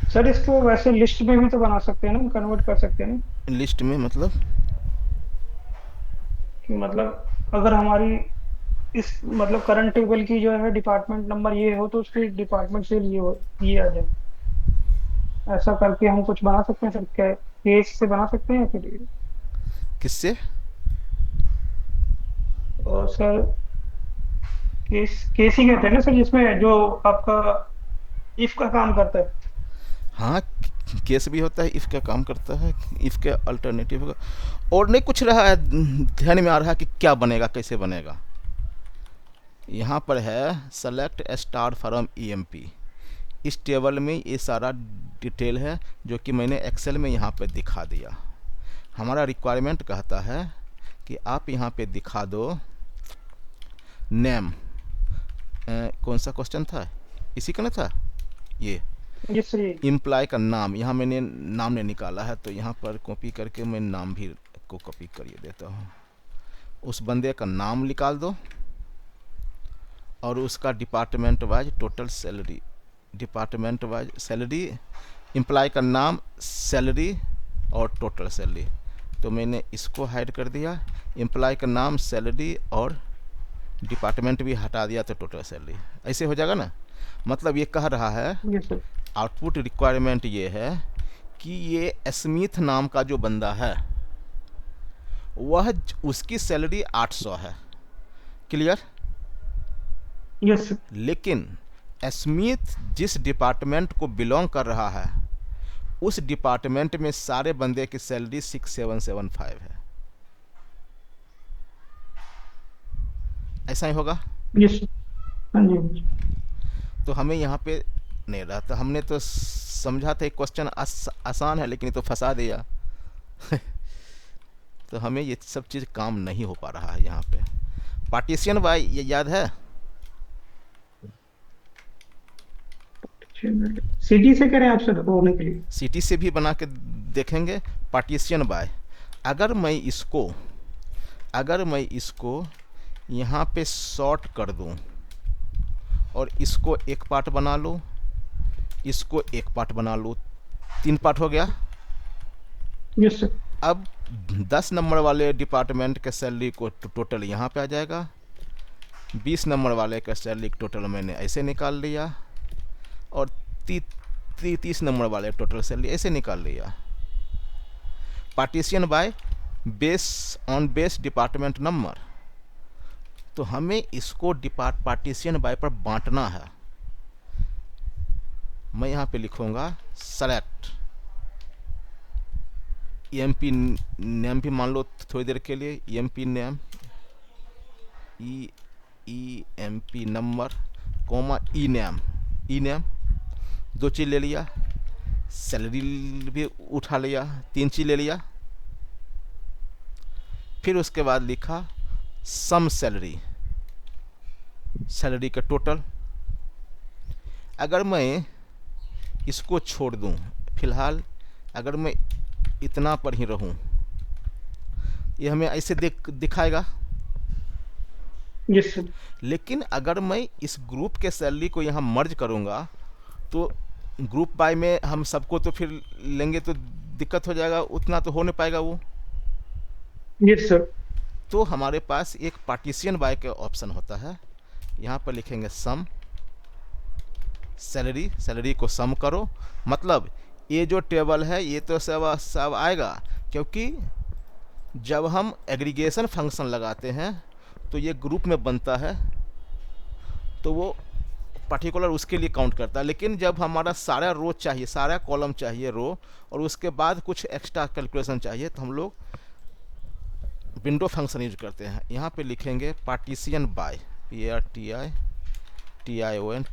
सर इसको वैसे लिस्ट में भी तो बना सकते हैं ना, कन्वर्ट कर सकते हैं ना।
लिस्ट में मतलब?
कि मतलब अगर हमारी इस मतलब करंट टेबल की जो है डिपार्टमेंट नंबर ये हो, तो उसके डिपार्टमेंट से ये हो, ये आ जाए। ऐसा करके हम कुछ बना सकते हैं सर, क्या केस से बना सकते हैं या फिर।
किससे?
और सर केस केस ही कहते हैं ना सर, जिसमें जो आपका इफ का काम करता है।
हाँ, केस भी होता है, इफ़ का काम करता है, इफ़ के अल्टरनेटिव का। और नहीं कुछ रहा है, ध्यान में आ रहा है कि क्या बनेगा, कैसे बनेगा। यहाँ पर है सेलेक्ट स्टार फ्रॉम ईएमपी। इस टेबल में ये सारा डिटेल है जो कि मैंने एक्सेल में यहाँ पे दिखा दिया। हमारा रिक्वायरमेंट कहता है कि आप यहाँ पे दिखा दो नेम। कौन सा क्वेश्चन था, इसी का ना था ये?
जी सर ये।
इम्प्लाई का नाम, यहाँ मैंने नाम ने निकाला है, तो यहाँ पर कॉपी करके मैं नाम भी को कॉपी करिए देता हूँ। उस बंदे का नाम निकाल दो और उसका department wise total salary, department wise salary, employee का नाम, सैलरी और टोटल सैलरी। तो मैंने इसको हाइड कर दिया, एम्प्लॉय का नाम, सैलरी और डिपार्टमेंट भी हटा दिया, तो टोटल सैलरी। ऐसे हो जाएगा ना। मतलब ये कह रहा है,
जी सर।
आउटपुट रिक्वायरमेंट ये है कि ये स्मिथ नाम का जो बंदा है वह उसकी सैलरी 800 है। क्लियर?
Yes sir.
लेकिन स्मिथ जिस डिपार्टमेंट को बिलोंग कर रहा है उस डिपार्टमेंट में सारे बंदे की सैलरी 6775 है। ऐसा ही होगा।
Yes sir. हाँ जी हाँ जी।
तो हमें यहाँ पे नहीं रहा, तो हमने तो समझा था क्वेश्चन आसान है, लेकिन ये तो फंसा दिया। तो हमें ये सब चीज़ काम नहीं हो पा रहा है यहाँ पे। पार्टीशन बाय, ये याद है?
सिटी से करें आप सर होने के लिए।
सिटी से भी बना के देखेंगे। पार्टीशन बाय, अगर मैं इसको अगर मैं इसको यहाँ पे शॉर्ट कर दूँ और इसको एक पार्ट बना लूँ, इसको एक पार्ट बना लूँ, 3 पार्ट हो गया।
Yes sir.
अब 10 नंबर वाले डिपार्टमेंट के सैलरी को टोटल यहाँ पे आ जाएगा, 20 नंबर वाले का सैलरी टोटल मैंने ऐसे निकाल लिया, और 30 नंबर वाले टोटल सैलरी ऐसे निकाल लिया। Partition by base on base department number, तो हमें इसको पार्टीशन बाय पर बांटना है। मैं यहाँ पे लिखूँगा सेलेक्ट ईएमपी नेम भी मान लो थोड़ी देर के लिए, EMP name, EMP number comma E name, E name, 2 चीज़ ले लिया, सैलरी भी उठा लिया, 3 चीज़ ले लिया। फिर उसके बाद लिखा सम सैलरी, सैलरी का टोटल। अगर मैं इसको छोड़ दूं, फिलहाल अगर मैं इतना पर ही रहूं, ये हमें ऐसे दिखाएगा।
Yes sir.
लेकिन अगर मैं इस ग्रुप के सैलरी को यहाँ मर्ज करूँगा तो ग्रुप बाय में हम सबको तो फिर लेंगे तो दिक्कत हो जाएगा, उतना तो हो नहीं पाएगा वो।
Yes sir.
तो हमारे पास एक पार्टीशियन बाय का ऑप्शन होता है। यहाँ पर लिखेंगे सम सैलरी, सैलरी को सम करो। मतलब ये जो टेबल है ये तो सब सब आएगा, क्योंकि जब हम एग्रीगेशन फंक्शन लगाते हैं तो ये ग्रुप में बनता है, तो वो पर्टिकुलर उसके लिए काउंट करता है। लेकिन जब हमारा सारा रो चाहिए, सारा कॉलम चाहिए रो, और उसके बाद कुछ एक्स्ट्रा कैलकुलेशन चाहिए, तो हम लोग विंडो फंक्शन यूज करते हैं। यहाँ पे लिखेंगे partition by, PARTITION,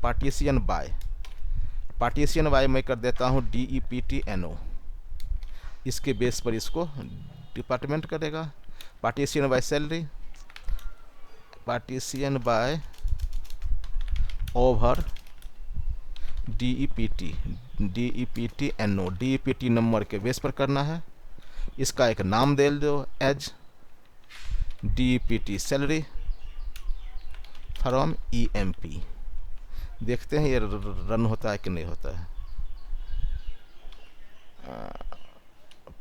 partition by. Partition by मैं कर देता हूँ DEPTNO। इसके बेस पर इसको डिपार्टमेंट करेगा। Partition by salary, partition by over DEPTNO, DEPT number के बेस पर करना है। इसका एक नाम दे दो as DEPT salary from EMP। देखते हैं ये रन होता है कि नहीं होता है।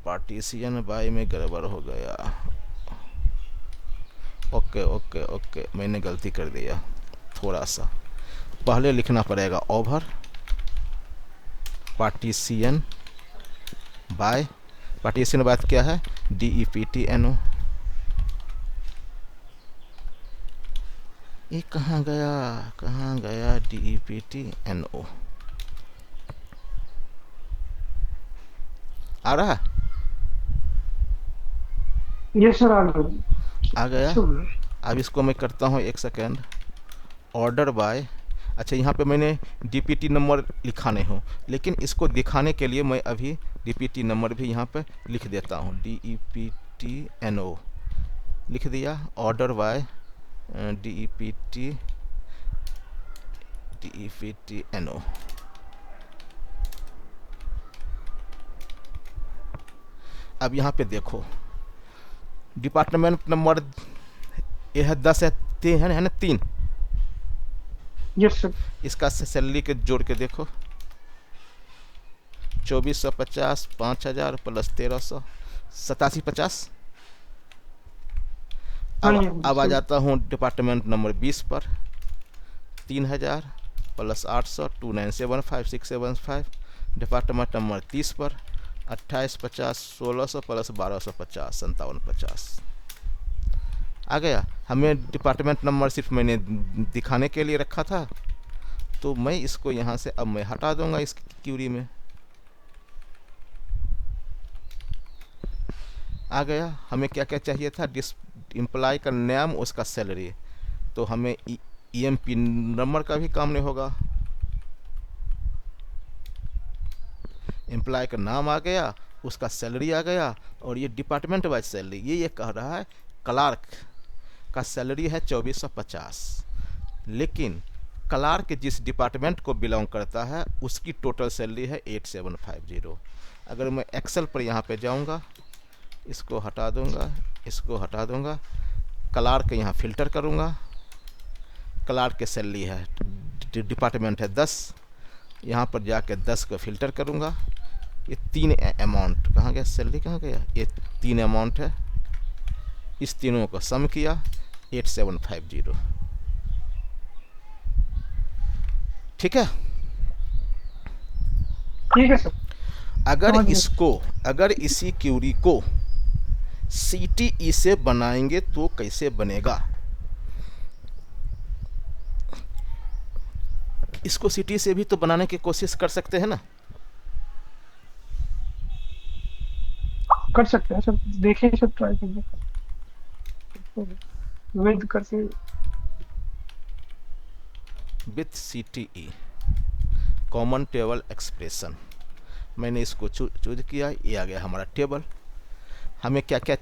पार्टीशियन बाय में गड़बड़ हो गया। ओके ओके ओके, मैंने गलती कर दिया। थोड़ा सा पहले लिखना पड़ेगा over partition by. Partition by क्या है? DEPTNO। ये कहाँ गया, कहाँ गया DEPTNO? आ रहा है?
यस सर, आ गया।
आ गया।
शुक्र।
अब इसको मैं करता हूँ, एक सेकेंड। ऑर्डर बाय, अच्छा यहाँ पे मैंने DPT नंबर लिखा नहीं हूँ, लेकिन इसको दिखाने के लिए मैं अभी DPT नंबर भी यहाँ पे लिख देता हूँ। DEPTNO लिख दिया। Order by DEPTNO। अब यहाँ पे देखो डिपार्टमेंट नंबर ये है 10 है, 3 है ना, 3।
Yes sir.
इसका सैलरी के जोड़ के देखो, 2450 5000 प्लस 1300 8750।
हाँ
अब
जी
अब आ
सर।
जाता हूँ डिपार्टमेंट नंबर 20 पर, 3000 प्लस 800 2975 675। डिपार्टमेंट नंबर 30 पर 2850 1600 प्लस 1250 5750। आ गया। हमें डिपार्टमेंट नंबर सिर्फ मैंने दिखाने के लिए रखा था, तो मैं इसको यहाँ से अब मैं हटा दूंगा इस क्यूरी में। आ गया। हमें क्या क्या चाहिए था? एम्प्लॉय का नाम, उसका सैलरी। तो हमें EMP नंबर का भी काम नहीं होगा। एम्प्लॉय का नाम आ गया, उसका सैलरी आ गया, और ये डिपार्टमेंट वाइज सैलरी। ये कह रहा है क्लार्क का सैलरी है 2450, लेकिन क्लार्क जिस डिपार्टमेंट को बिलोंग करता है उसकी टोटल सैलरी है 8750। अगर मैं एक्सेल पर यहाँ पे जाऊँगा, इसको हटा दूँगा, इसको हटा दूँगा, क्लार्क यहाँ फ़िल्टर करूँगा। क्लार्क की सैलरी है, डिपार्टमेंट है 10, यहाँ पर जाके 10 को फ़िल्टर करूँगा। ये 3 अमाउंट कहाँ गया, सैलरी कहाँ गया? ये 3 अमाउंट है, इस तीनों को सम किया 8750। ठीक है।
ठीक है सर,
अगर
समझ गए।
इसको, अगर इसी क्यूरी को CTE से बनाएंगे तो कैसे बनेगा? इसको CTE से भी तो बनाने की कोशिश कर सकते हैं ना।
कर सकते हैं सर, देखिए सर, ट्राई करिए विद करके।
With CTE common table expression, मैंने इसको चूज किया, ये आ गया हमारा टेबल। हमें क्या क्या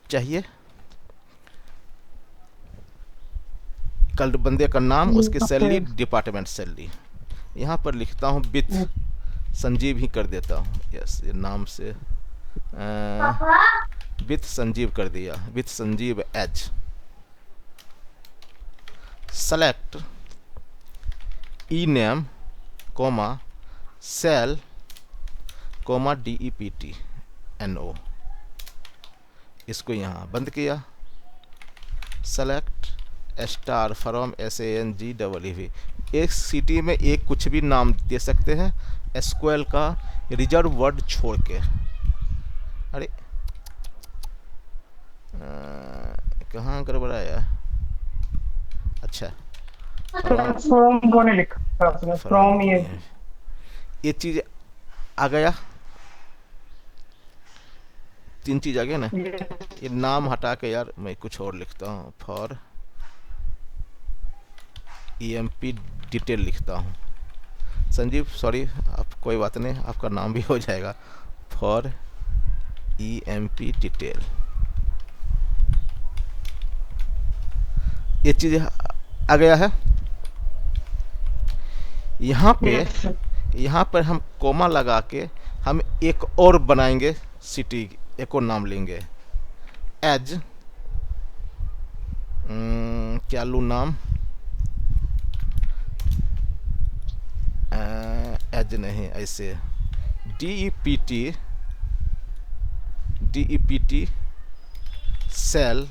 चाहिए? कल बंदे का नाम, उसकी सैलरी, डिपार्टमेंट सैलरी। यहाँ पर लिखता हूँ विथ संजीव ही कर देता हूँ। यस, ये नाम से विथ संजीव कर दिया, with Sanjeev as. Select E name comma sal comma DEPTNO। इसको यहाँ बंद किया, सेलेक्ट स्टार फ्रॉम SANGEEV। एक सिटी में एक कुछ भी नाम दे सकते हैं, SQL का रिजर्व वर्ड छोड़ के। अरे कहाँ गड़बड़ाया? अच्छा, फ्रॉम
फ्रॉम को नहीं लिखा आपने,
फ्रॉम
फ्रॉम
ये चीज़ आ गया, 3 चीज़ आ गया ना।
ये
ये नाम हटा के यार मैं कुछ और लिखता हूँ, फॉर EMP डिटेल लिखता हूँ। संजीव सॉरी, आप कोई बात नहीं, आपका नाम भी हो जाएगा, फॉर EMP डिटेल। ये चीज़ आ गया है। यहाँ पे
यस सर।
यहाँ पर हम कोमा लगा के हम एक और बनाएंगे सिटी, एक और नाम लेंगे, एज क्या लूँ नाम, एज नहीं, ऐसे DEPT सेल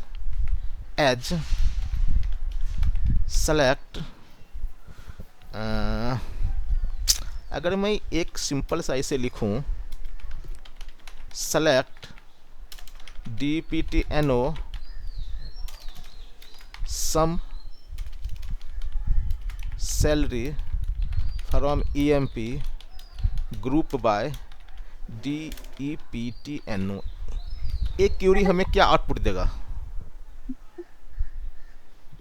एज सेलेक्ट। अगर मैं एक सिंपल सा ऐसे लिखूं, select DPTNO sum salary from EMP group by DEPTNO, एक क्यूरी हमें क्या आउटपुट देगा?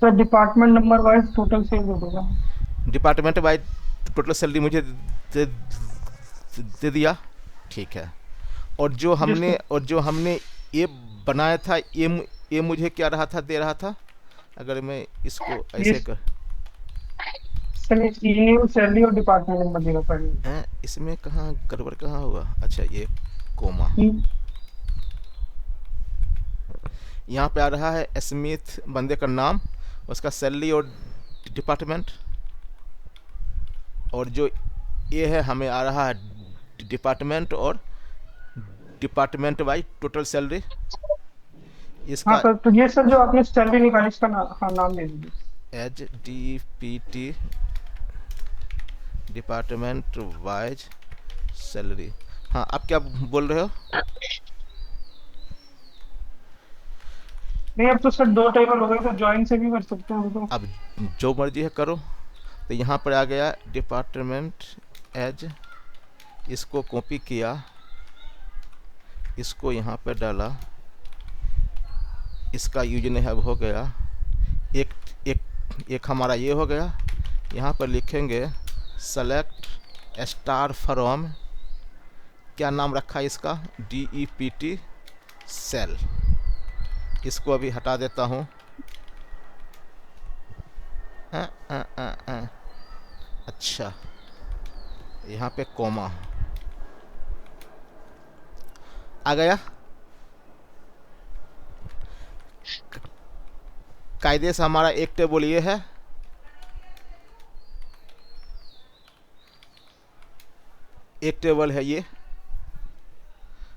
Sir department number wise total sal दे देगा।
डिपार्टमेंट बाय टोटल सैलरी मुझे दे दिया, ठीक है। और
यस सर।
जो हमने ये बनाया था, ये मुझे क्या रहा था, दे रहा था? अगर मैं इसको
ये
ऐसे कर,
सर ईमेल सैलरी और डिपार्टमेंट नंबर देगा पहले।
इसमें कहाँ गड़बड़ कहाँ होगा? अच्छा, ये कोमा
हम्म,
यहाँ पे आ रहा है, स्मिथ बंदे का नाम, उसका सैलरी और डिपार्टमेंट, और जो ये है हमें आ रहा है डिपार्टमेंट और डिपार्टमेंट बाई टोटल सैलरी।
हाँ
इसका
सर, तो ये सर जो आपने सैलरी निकाली इसका हाँ नाम दे दीजिए।
As DPT department wise salary. हाँ, आप क्या बोल रहे हो?
नहीं अब तो सर दो टेबल हो गए, तो ज्वाइन से भी कर सकते हैं हम तो।
अब जो मर्जी है करो। तो यहाँ पर आ गया डिपार्टमेंट एज, इसको कॉपी किया, इसको यहाँ पर डाला, इसका यूजर हब हो गया, एक एक हमारा ये हो गया। यहाँ पर लिखेंगे सेलेक्ट स्टार फ्रॉम, क्या नाम रखा है इसका, DEPT सेल। इसको अभी हटा देता हूँ। अच्छा, यहाँ पे कोमा आ गया। कायदे से हमारा एक टेबल ये है, एक टेबल है ये,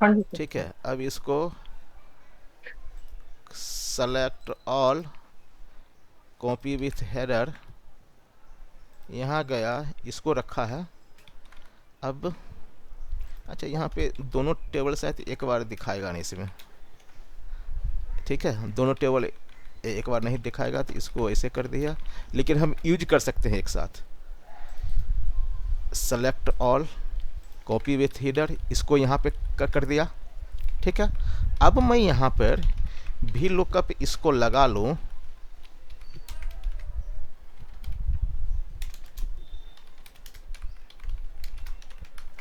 हाँ जी सर।
ठीक है। अब इसको select all, copy with header, यहाँ गया, इसको रखा है। अब अच्छा, यहाँ पे दोनों टेबल शायद एक बार दिखाएगा नहीं इसमें, ठीक है, दोनों टेबल एक बार नहीं दिखाएगा, तो इसको ऐसे कर दिया, लेकिन हम यूज कर सकते हैं एक साथ। Select all, copy with header, इसको यहाँ पे कर दिया, ठीक है। अब मैं यहाँ पर भी लुकअप इसको लगा लूँ,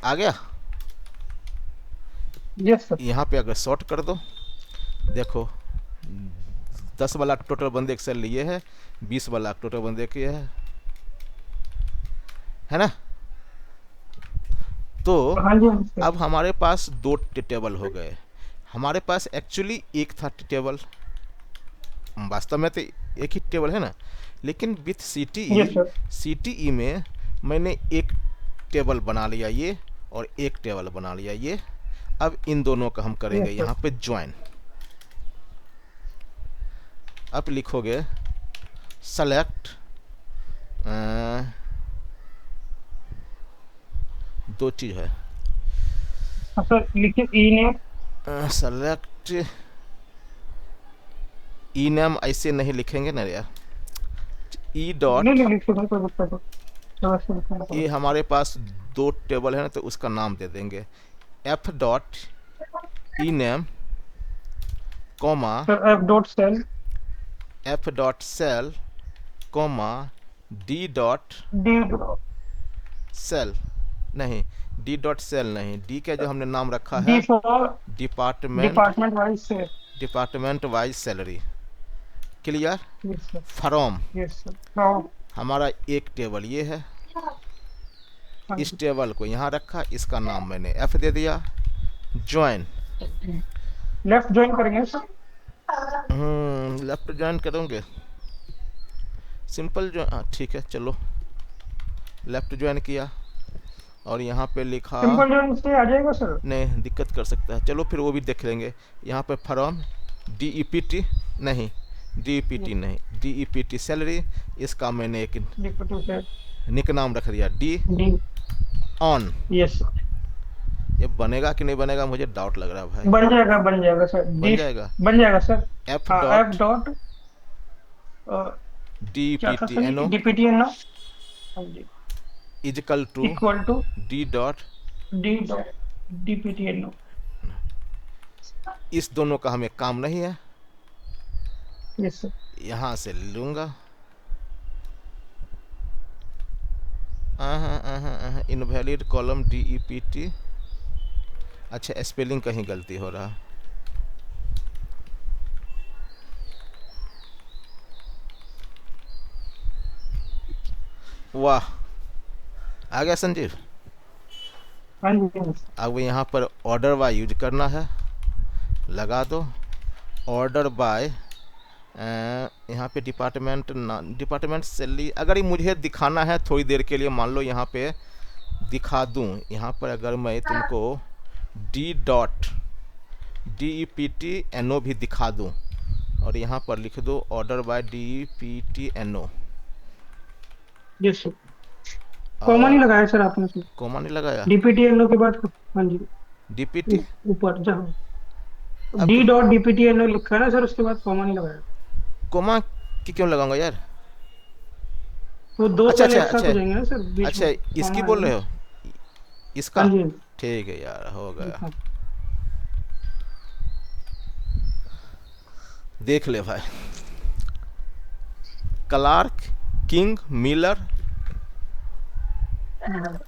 आ गया।
Yes sir.
यहाँ पे अगर शॉर्ट कर दो, देखो 10 वाला टोटल बंदे एक्सेल लिए है, 20 वाला टोटल बंदे के है ना। तो
हाँ जी हाँ सर।
अब हमारे पास दो टेबल हो गए। हमारे पास एक्चुअली एक था टेबल, वास्तव में तो एक ही टेबल है ना, लेकिन विथ
यस सर।
CTE में मैंने एक टेबल बना लिया ये, और एक टेबल बना लिया ये। अब इन दोनों का हम करेंगे
यस सर।
यहाँ पे ज्वाइन। अब लिखोगे सेलेक्ट, दो चीज़ है,
हाँ सर, लिखिए ई नेम।
सेलेक्ट ई नेम ऐसे नहीं लिखेंगे ना यार, ई
नहीं
डॉट,
नहीं, लिखिए नहीं, कोई दिक्कत नहीं। थोड़ा सा लिखना
ये
पड़ेगा।
हमारे पास दो टेबल है ना, तो उसका नाम दे देंगे F dot E name comma
sir F dot sal,
F dot sal comma D dot
D
sal, नहीं डी डॉट सेल नहीं, डी का जो हमने नाम रखा है
D for
department,
department wise से।
Department wise salary, clear.
Yes sir.
From,
yes sir. हाँ।
हमारा एक टेबल ये है,
हाँ
इस टेबल को यहाँ रखा, इसका नाम मैंने एफ दे दिया। ज्वाइन,
जी, लेफ्ट ज्वाइन करेंगे सर।
लेफ्ट ज्वाइन करोगे, सिंपल जो, हाँ ठीक है चलो, लेफ्ट ज्वाइन किया और यहाँ पे लिखा,
सिंपल ज्वाइन से आ जाएगा सर।
नहीं दिक्कत कर सकता है, चलो फिर वो भी देख लेंगे। यहाँ पे from D E P T, नहीं डी ई पी टी नहीं, D E P T salary, इसका मैंने एक
डिप्टी सर।
निक नाम रख दिया D
D.
On.
Yes sir.
ये बनेगा कि नहीं बनेगा, मुझे डाउट लग रहा है भाई।
बन जाएगा सर।
बन
डी
जाएगा,
बन जाएगा सर।
एफ
हाँ एफ
डॉट
डॉट
डी
क्या
पी
था
T
sir,
N O
DPT N. हाँ जी।
Is equal to
equal to
D dot,
D dot DPT N.
इस दोनों का हमें काम नहीं है,
यस सर।
यहाँ से लूँगा, invalid column D E P T, अच्छा स्पेलिंग कहीं गलती हो रहा, वाह आ गया संजीव।
हाँ जी हाँ जी।
अब यहाँ पर ऑर्डर बाय यूज करना है, लगा दो ऑर्डर बाय, यहाँ पे डिपार्टमेंट डिपार्टमेंट सैलरी, अगर ये मुझे दिखाना है थोड़ी देर के लिए, मान लो यहाँ पे दिखा दूँ, यहाँ पर अगर मैं तुमको D dot D E P T N O भी दिखा दूँ और यहाँ पर लिख दो order by D E P T N O,
yes sir. Comma नहीं लगाया सर आपने सर।
कोमा नहीं लगाया,
डीपीटी एन ओ के बाद। हाँ जी।
डी पी टी,
ऊपर जहाँ
अब
D dot DPT N O लिखा है ना सर, उसके बाद कॉमा नहीं लगाया।
कोमा की क्यों लगाऊंगा यार।
वो दो
अच्छा
सेल
अच्छा
एक साथ हो
अच्छा,
जाएंगे ना सर, बीच
अच्छा
में
इसकी
कॉमा
बोल रहे
आएगा।
हो, इसका,
हाँ जी।
ठीक है यार हो गया,
हाँ
देख ले भाई। Clark King Miller,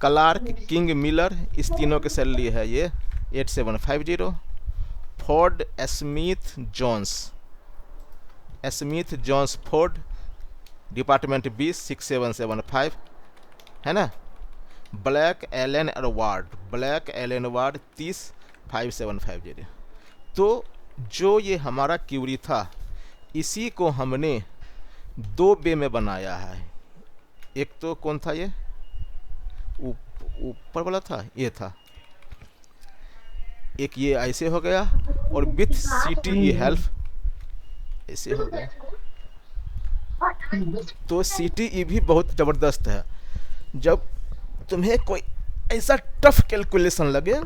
Clark King Miller, इस तीनों की सैलरी है ये 8750। Ford Smith Jones, Smith Jones Ford, department 20 6775 है ना। Blake Allen Ward, Blake Allen Ward 30 5750। तो जो ये हमारा क्यूरी था, इसी को हमने दो वे में बनाया है। एक तो कौन था ये, ऊपर वाला था, ये था एक, ये ऐसे हो गया, और with C T E help ऐसे हो गया। तो सी टी ई भी बहुत ज़बरदस्त है। जब तुम्हें कोई ऐसा टफ कैलकुलेशन लगे,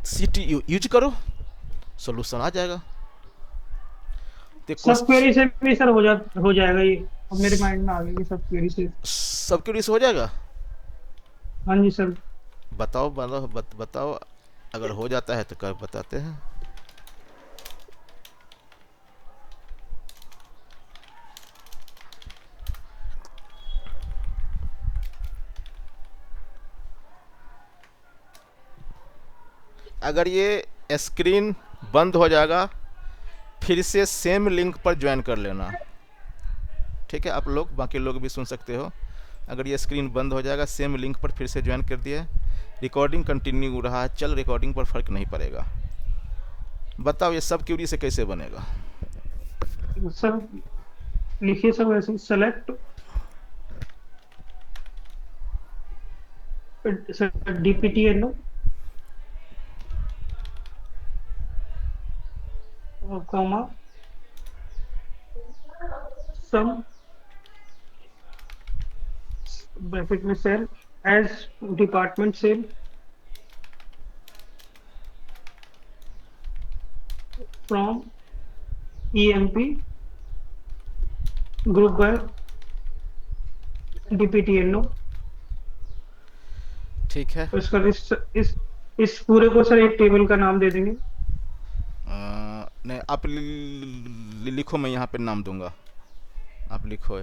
सी टी ई यूज करो, सोल्यूशन आ जाएगा।
सब क्वेरी से भी सर हो जाएगा ये। अब मेरे माइंड में आ गया कि सब क्वेरी से।
सब क्वेरी से हो जाएगा।
हाँ जी सर।
बताओ बताओ, अगर हो जाता है तो कर बताते हैं। अगर ये स्क्रीन बंद हो जाएगा, फिर से सेम लिंक पर ज्वाइन कर लेना, ठीक है। आप लोग बाकी लोग भी सुन सकते हो। अगर ये स्क्रीन बंद हो जाएगा, सेम लिंक पर फिर से ज्वाइन कर दिए। रिकॉर्डिंग कंटिन्यू हो रहा है, चल रिकॉर्डिंग पर फर्क नहीं पड़ेगा। बताओ ये सब क्यूरी से कैसे बनेगा।
सर लिखिए सर, वैसे select sir DPT N O comma sum bracket में sal as department sal from EMP group by DPTNO.
ठीक है।
तो इसका इस पूरे को सर एक टेबल का नाम दे देंगे।
नहीं, आप लिखो, मैं यहाँ पे नाम दूंगा। आप लिखो,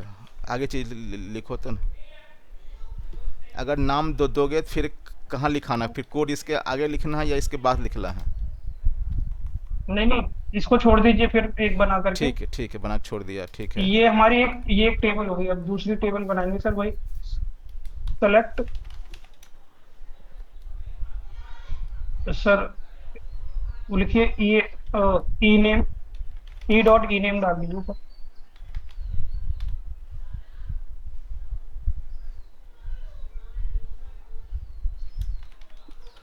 आगे चीज लिखो तो न। अगर नाम दोगे तो फिर कहाँ लिखाना, फिर कोड इसके आगे लिखना है या इसके बाद लिखना है?
नहीं नहीं, इसको छोड़ दीजिए फिर एक बना करके।
ठीक है, बना के छोड़ दिया, ठीक है।
ये एक टेबल हो गई। अब दूसरी टेबल बनाएंगे सर भाई। सेलेक्ट सर, वो लिखिए E E name, E dot E name डाल दीजिए सर।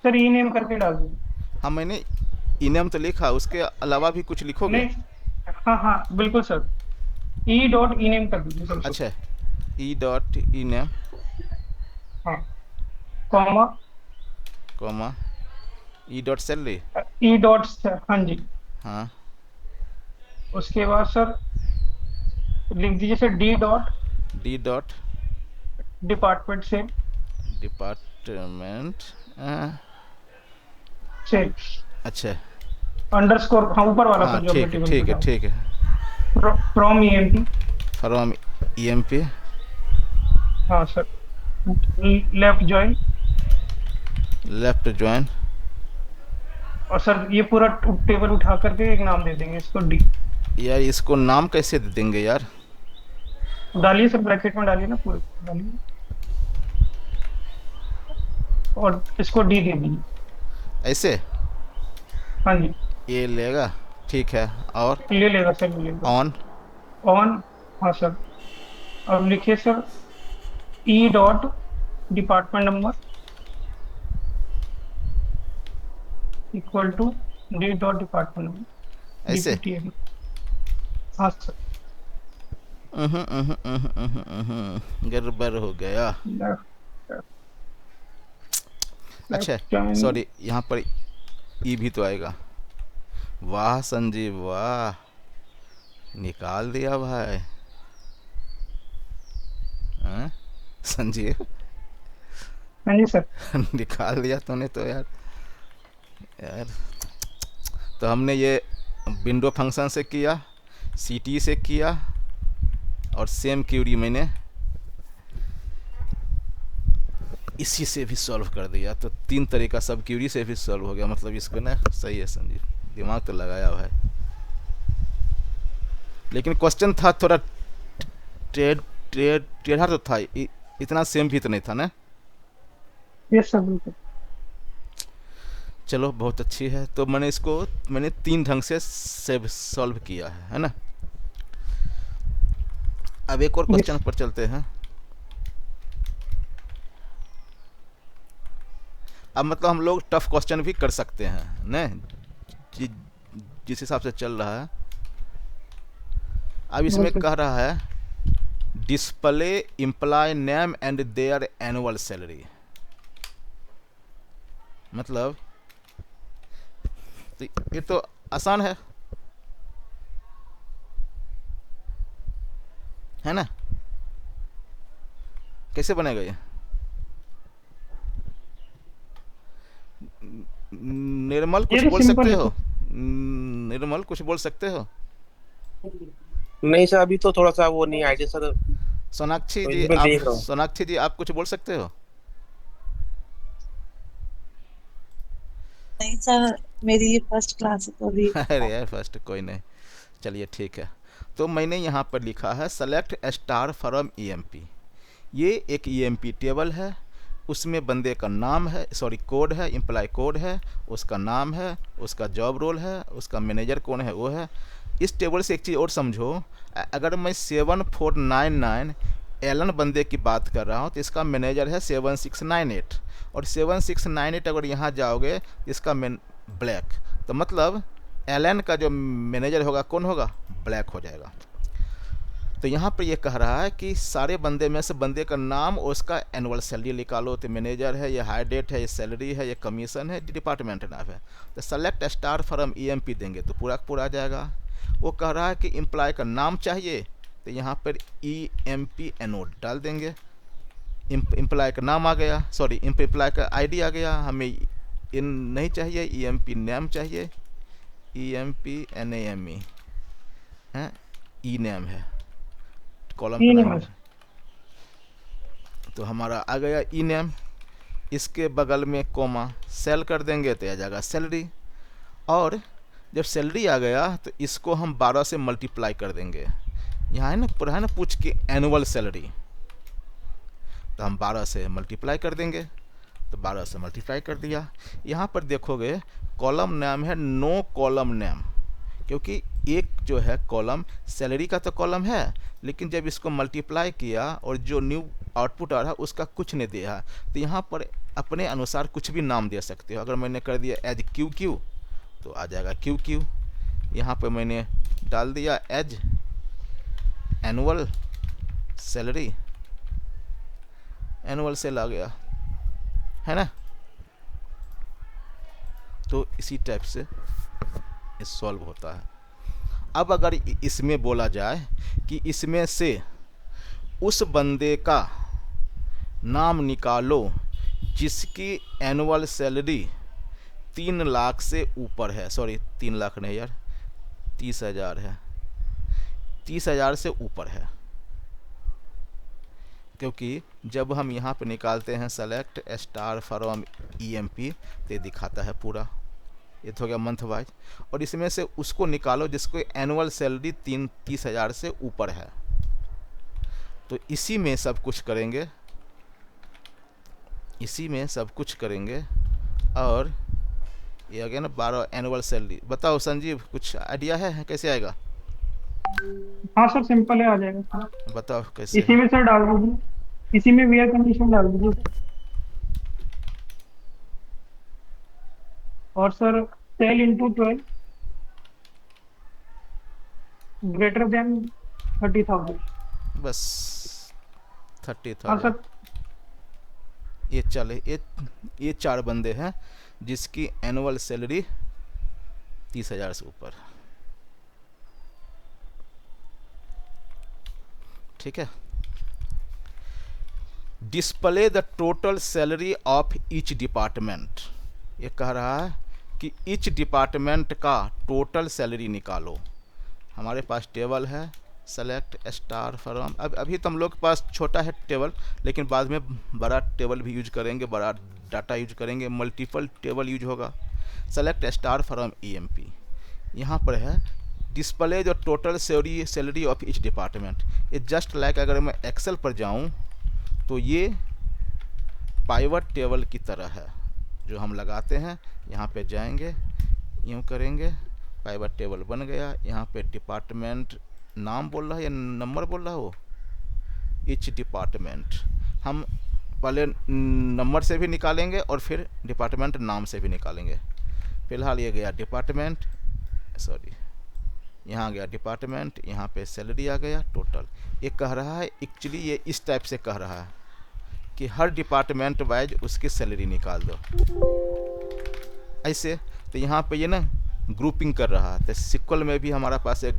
सर ई नेम करके डाल दीजिए।
हाँ, मैंने इनेम तो लिखा, उसके अलावा भी कुछ लिखोगे?
नहीं, हाँ हाँ बिल्कुल sir, E dot E name कर दीजिए सर उसको।
अच्छा, ई डॉट ई नेम,
हाँ, comma,
comma, E dot salary.
E dot, हाँ जी।
हाँ,
उसके बाद सर लिख दीजिए sir D dot
D dot
department से
डिपार्टमेंट।
से
अच्छा,
अंडरस्कोर, हाँ ऊपर वाला
हाँ,
सर जो हमने
ठीक है,
टेबल
ठीक
पे
है, ठीक है।
डाला, फ्रॉम ईएमपी।
From EMP.
हाँ sir, left join.
Left join.
और सर ये पूरा टेबल उठा करके एक नाम दे देंगे इसको डी।
यार, इसको नाम कैसे दे देंगे यार?
डालिए सर, ब्रैकेट में डालिए ना, पूरे डालिए और इसको डी दे दीजिए।
ऐसे
हाँ जी,
ये लेगा, ठीक है। और
ले लेगा सर, ले लेगा।
ऑन।
ऑन, हाँ सर। अब लिखिए sir E dot department number equal to D dot department number
ऐसे।
डीपीटीएम। हाँ सर।
गड़बड़ हो गया। अच्छा,
लेफ्ट ज्वाइन।
सॉरी, यहाँ पर ई भी तो आएगा। वाह संजीव, वाह, निकाल दिया भाई। हाँ? संजीव,
हाँ जी सर।
निकाल दिया तूने तो यार। यार, तो हमने ये विंडो फंक्शन से किया, सीटी से किया, और सेम क्यूरी मैंने इसी से भी सॉल्व कर दिया। तो 3 तरीका सब क्यूरी से भी सॉल्व हो गया। मतलब इसको ना, सही है संजीव, दिमाग तो लगाया भाई। लेकिन क्वेश्चन था थोड़ा टेढ़ा तो था, इतना सेम भी तो नहीं था ना।
यस सर, बिल्कुल।
चलो, बहुत अच्छी है। तो मैंने 3 ढंग से सॉल्व किया है ना। अब एक और क्वेश्चन पर चलते हैं। अब मतलब हम लोग टफ क्वेश्चन भी कर सकते हैं ना, जिस हिसाब से चल रहा है। अब इसमें कह रहा है display employee name and their annual salary. मतलब तो ये तो आसान है ना? कैसे बनेगा ये? निर्मल, कुछ
ये तो
बोल
सिंपल
सकते
है
हो?
सर।
निर्मल, कुछ बोल सकते हो?
नहीं सर, अभी तो थोड़ा सा वो नहीं आइडिया सर।
सोनाक्षी
तो
जी,
इसमें
आप
देख रहा हूँ।
सोनाक्षी जी, आप कुछ बोल सकते हो?
नहीं सर, मेरी ये फर्स्ट क्लास है तो अभी।
अरे यार, फर्स्ट कोई नहीं, चलिए ठीक है। तो मैंने यहाँ पर लिखा है सेलेक्ट स्टार फ्रॉम ईएमपी। ये एक ईएमपी टेबल है, उसमें बंदे का नाम है, सॉरी कोड है, एम्प्लॉय कोड है, उसका नाम है, उसका जॉब रोल है, उसका मैनेजर कौन है वो है। इस टेबल से एक चीज़ और समझो, अगर मैं 7499 एलन बंदे की बात कर रहा हूँ तो इसका मैनेजर है 7698, और 7698 अगर यहाँ जाओगे इसका ब्लैक, तो मतलब एलन का जो मैनेजर होगा कौन होगा? ब्लैक हो जाएगा। तो यहाँ पर ये कह रहा है कि सारे बंदे में से बंदे का नाम और उसका एनुअल सैलरी निकालो। तो मैनेजर है, ये हायर डेट है, ये सैलरी है, ये कमीशन है, डिपार्टमेंट नाम है। तो सेलेक्ट स्टार फ्रॉम ईएमपी देंगे तो पूरा का पूरा आ जाएगा। वो कह रहा है कि एम्प्लॉय का नाम चाहिए, तो यहाँ पर ईएमपी एनओ डाल देंगे। एम्प्लॉय का नाम आ गया, सॉरी एम्प्लॉय का आईडी आ गया। हमें इन नहीं चाहिए, ईएमपी नेम चाहिए, ईएमपी एनएएमई है, ई नेम है, कॉलम का नाम है। तो हमारा आ गया ई नेम, इसके बगल में कोमा सेल कर देंगे तो आ जाएगा सैलरी। और जब सैलरी आ गया तो इसको हम 12 से मल्टीप्लाई कर देंगे। यहाँ है ना, पूरा है ना पूछ के एनुअल सैलरी, तो हम 12 से मल्टीप्लाई कर देंगे। तो 12 से मल्टीप्लाई कर दिया। यहाँ पर देखोगे कॉलम नेम है, नो कॉलम नेम, क्योंकि एक जो है कॉलम सैलरी का तो कॉलम है, लेकिन जब इसको मल्टीप्लाई किया और जो न्यू आउटपुट आ रहा है उसका कुछ नहीं दिया। तो यहाँ पर अपने अनुसार कुछ भी नाम दे सकते हो। अगर मैंने कर दिया एज क्यू क्यू तो आ जाएगा क्यू क्यू। यहाँ पर मैंने डाल दिया as annual salary, annual sal आ गया, है ना। तो इसी टाइप से ये सॉल्व होता है। अब अगर इसमें बोला जाए कि इसमें से उस बंदे का नाम निकालो जिसकी एनुअल सैलरी 3 लाख से ऊपर है, सॉरी 3 लाख नहीं यार, 30,000 है, 30,000 से ऊपर है। क्योंकि जब हम यहाँ पे निकालते हैं सेलेक्ट स्टार फ्रॉम ईएमपी तो ये दिखाता है पूरा, ये तो हो गया मंथ वाइज। और इसमें से उसको निकालो जिसको एनुअल सैलरी 30,000 से ऊपर है। तो इसी में सब कुछ करेंगे, इसी में सब कुछ करेंगे। और ये आ गया ना 12 एनुअल सैलरी। बताओ संजीव, कुछ आइडिया है कैसे आएगा?
हाँ सर, सिंपल है, आ जाएगा सर।
बताओ कैसे।
इसी में सर डाल दीजिए, इसी में वेयर कंडीशन डाल दीजिए। और sir sal into 12 greater than 30,000।
बस
हाँ
30,000।
सर,
ये चले, ये 4 बंदे हैं जिसकी एनुअल सैलरी 30,000 से ऊपर। ठीक है। Display the total salary of each department. ये कह रहा है कि ईच डिपार्टमेंट का टोटल सैलरी निकालो। हमारे पास टेबल है, सेलेक्ट स्टार फ्रॉम। अब अभी तो हम लोग के पास छोटा है टेबल, लेकिन बाद में बड़ा टेबल भी यूज करेंगे, बड़ा डाटा यूज करेंगे, मल्टीपल टेबल यूज होगा। सेलेक्ट स्टार फ्रॉम ईएमपी, यहाँ पर है डिस्प्ले जो total salary of each department. ये जस्ट लाइक अगर मैं एक्सेल पर जाऊँ तो ये पाइवट टेबल की तरह है जो हम लगाते हैं। यहाँ पे जाएंगे, यूँ करेंगे, पाइवट टेबल बन गया। यहाँ पे डिपार्टमेंट नाम बोल रहा है या नंबर बोल रहा हो, ईच डिपार्टमेंट हम पहले नंबर से भी निकालेंगे और फिर डिपार्टमेंट नाम से भी निकालेंगे। फिलहाल ये गया डिपार्टमेंट, सॉरी यहाँ आ गया डिपार्टमेंट, यहाँ पे सैलरी आ गया टोटल। ये कह रहा है एक्चुअली, ये इस टाइप से कह रहा है कि हर डिपार्टमेंट वाइज उसकी सैलरी निकाल दो ऐसे। तो यहाँ पे ये ना ग्रुपिंग कर रहा है। तो सिक्वल में भी हमारा पास एक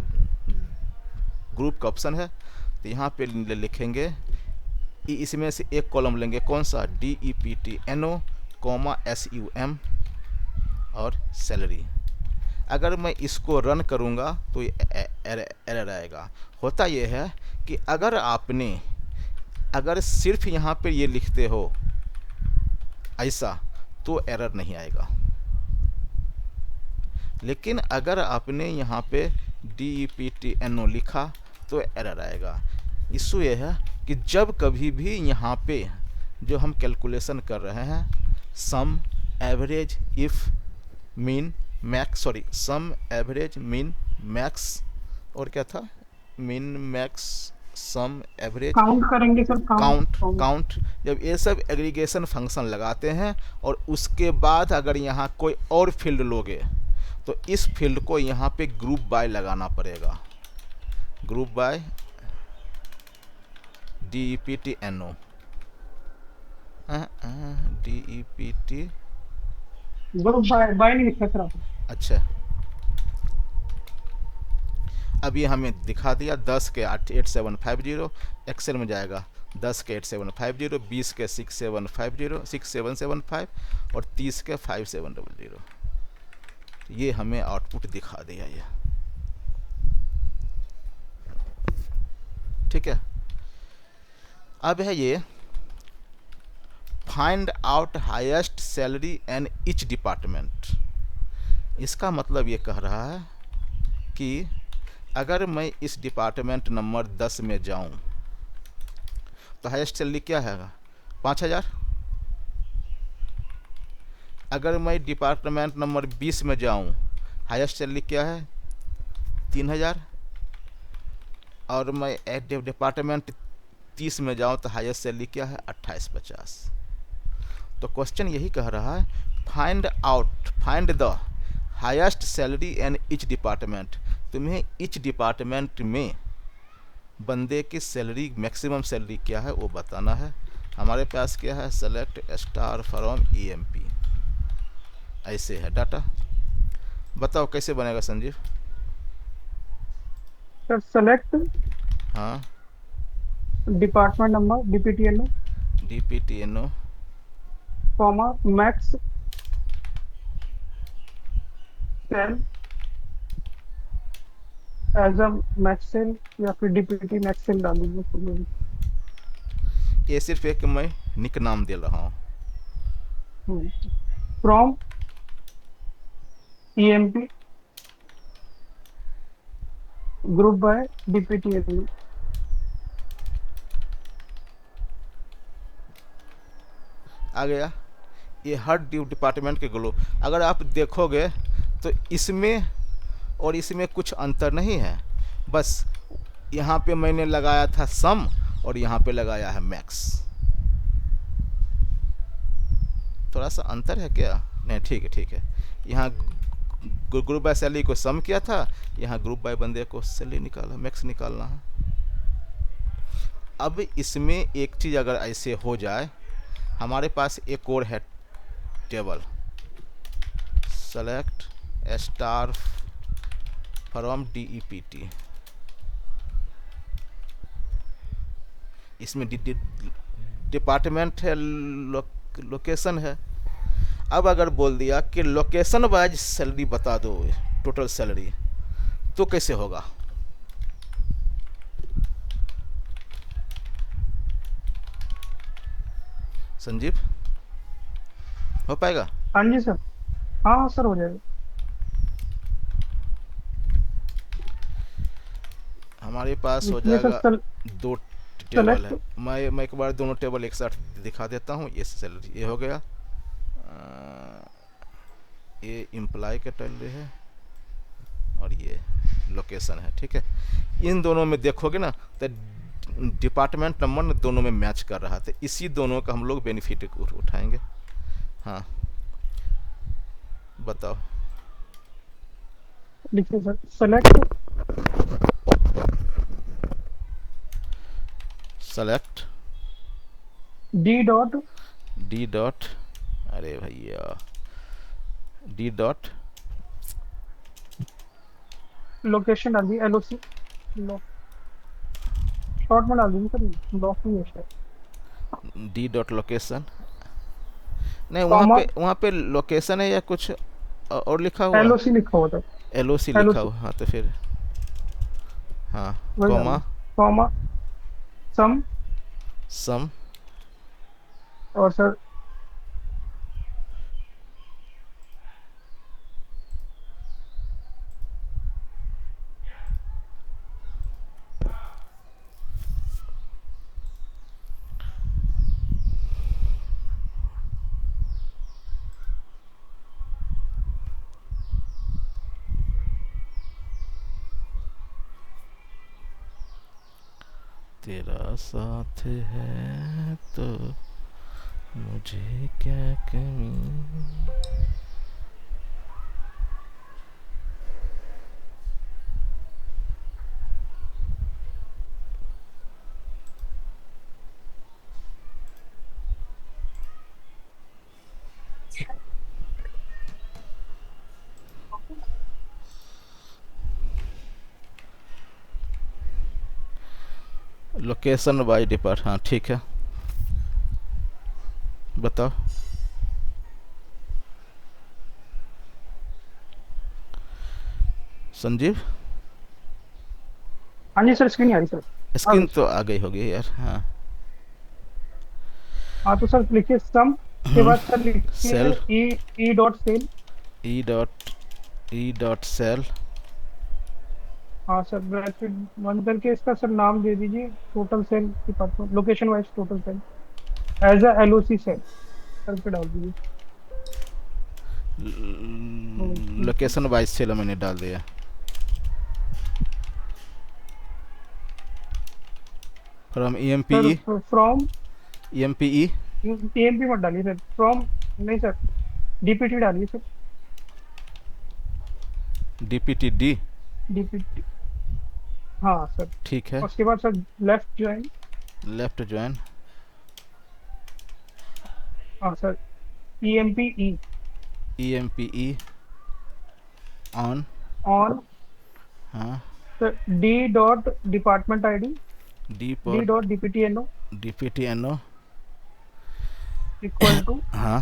ग्रुप का ऑप्शन है। तो यहाँ पे लिखेंगे इसमें से एक कॉलम लेंगे, कौन सा, DEPTNO, SUM और सैलरी। अगर मैं इसको रन करूँगा तो ये एरर आएगा। होता ये है कि अगर सिर्फ यहाँ पे ये लिखते हो ऐसा तो एरर नहीं आएगा, लेकिन अगर आपने यहाँ पे DEPTNO लिखा तो एरर आएगा। इशू ये है कि जब कभी भी यहाँ पे जो हम कैलकुलेशन कर रहे हैं, sum average if mean max, sorry sum average mean max, और क्या था, mean max sum average,
count करेंगे सर,
काउंट जब ये सब एग्रीगेशन फंक्शन लगाते हैं और उसके बाद अगर यहाँ कोई और फील्ड लोगे तो इस फील्ड को यहाँ पे ग्रुप बाय लगाना पड़ेगा। Group by DEPTNO, DEPT,
group by by नहीं लिखा सर आपने।
अच्छा अब ये हमें दिखा दिया 10 के 8750 एक्सेल में जाएगा 10 के 8750, 20 के 6750 और 30 के 5700। ये हमें आउटपुट दिखा दिया ये, ठीक है। अब है ये find out highest salary in each department. इसका मतलब ये कह रहा है कि अगर मैं इस डिपार्टमेंट नंबर 10 में जाऊं तो हाईएस्ट सैलरी क्या है, 5000। अगर मैं डिपार्टमेंट नंबर 20 में जाऊं हाईएस्ट सैलरी क्या है, 3000। और मैं डिपार्टमेंट 30 में जाऊं तो हाईएस्ट सैलरी क्या है, 2850। तो क्वेश्चन यही कह रहा है find the highest salary in each department. तुम्हें ईच डिपार्टमेंट में बंदे की सैलरी मैक्सिमम सैलरी क्या है वो बताना है। हमारे पास क्या है, सेलेक्ट स्टार फ्रॉम EMP, ऐसे है डाटा। बताओ कैसे बनेगा संजीव।
सर सेलेक्ट
हाँ
department number DPTNO
DPTNO,
comma max sal as a max sal या फिर DPT मैक्स सेल डाल दीजिए।
ये सिर्फ एक मैं निक नाम दे रहा हूँ।
From EMP group by DPTNO।
आ गया। ये हर डिपार्टमेंट के ग्लो, अगर आप देखोगे तो इसमें और इसमें कुछ अंतर नहीं है, बस यहाँ पे मैंने लगाया था सम और यहाँ पे लगाया है मैक्स। थोड़ा सा अंतर है क्या, नहीं ठीक है ठीक है। यहाँ ग्रुप बाय सैलरी को सम किया था, यहाँ ग्रुप बाय बंदे को सैलरी निकाला, मैक्स निकालना है। अब इसमें एक चीज़ अगर ऐसे हो जाए, हमारे पास एक और है table, select star from DEPT। इसमें डिपार्टमेंट है, लोकेशन है। अब अगर बोल दिया कि लोकेशन वाइज सैलरी बता दो, टोटल सैलरी, तो कैसे होगा। संजीव हो पाएगा।
हाँ जी सर, हाँ हाँ सर हो जाएगा।
हमारे पास हो
ये सर
जाएगा दो टेबल है।
सेलेक्ट
मैं एक बार दोनों टेबल एक साथ दिखा देता हूँ। ये सैलरी ये हो गया, ये इम्प्लाई का सैलरी है और ये लोकेशन है, ठीक है। इन दोनों में देखोगे ना तो डिपार्टमेंट नंबर दोनों में मैच कर रहा था, इसी दोनों का हम लोग बेनिफिट उठाएंगे। हाँ बताओ।
लिखिए sir, select
select
D
dot, अरे भैया D डॉट
लोकेशन डाल दी, LOC शॉर्ट में डाल दीजिए सर, लॉक नहीं है शायद।
D डॉट लोकेशन, नहीं
कॉमा
वहाँ पे लोकेशन है या कुछ और लिखा हुआ,
LOC लिखा हुआ था,
LOC लिखा
LOC
हुआ, हाँ तो फिर हाँ
वही डाल
कॉमा
दीजिए। कॉमा सम
सम,
और सर
तेरा साथ है तो मुझे क्या कमी। लोकेशन बाय डिपार्ट, हाँ ठीक है, बताओ। संजीव,
हाँ जी सर, स्क्रीन आ रही सर। आ
स्क्रीन
गई।
तो आ गई होगी यार, हाँ।
हाँ तो सर लिखिए सम के बाद सर लिखिए
sal,
E E dot sal.
E dot sal,
हाँ सर, ब्रैकेट बंद करके इसका सर नाम दे दीजिए total sal department, location wise total sal as a LOC sal, sal पे डाल दीजिए।
लोकेशन वाइज सेल मैंने डाल दिया। From E M P
sir
E,
from
E M P E,
TMP मत डालिए सर, फ्रॉम नहीं सर, डीपीटी डालिए sir.
D P T D,
DPT, हाँ सर।
ठीक है।
उसके बाद sir left join.
Left join,
हाँ sir, EMP E
E M P E on,
on.
हाँ।
Sir D dot department ID,
D
D
पर
dot DPT NO
D P T N O,
equal to
हाँ।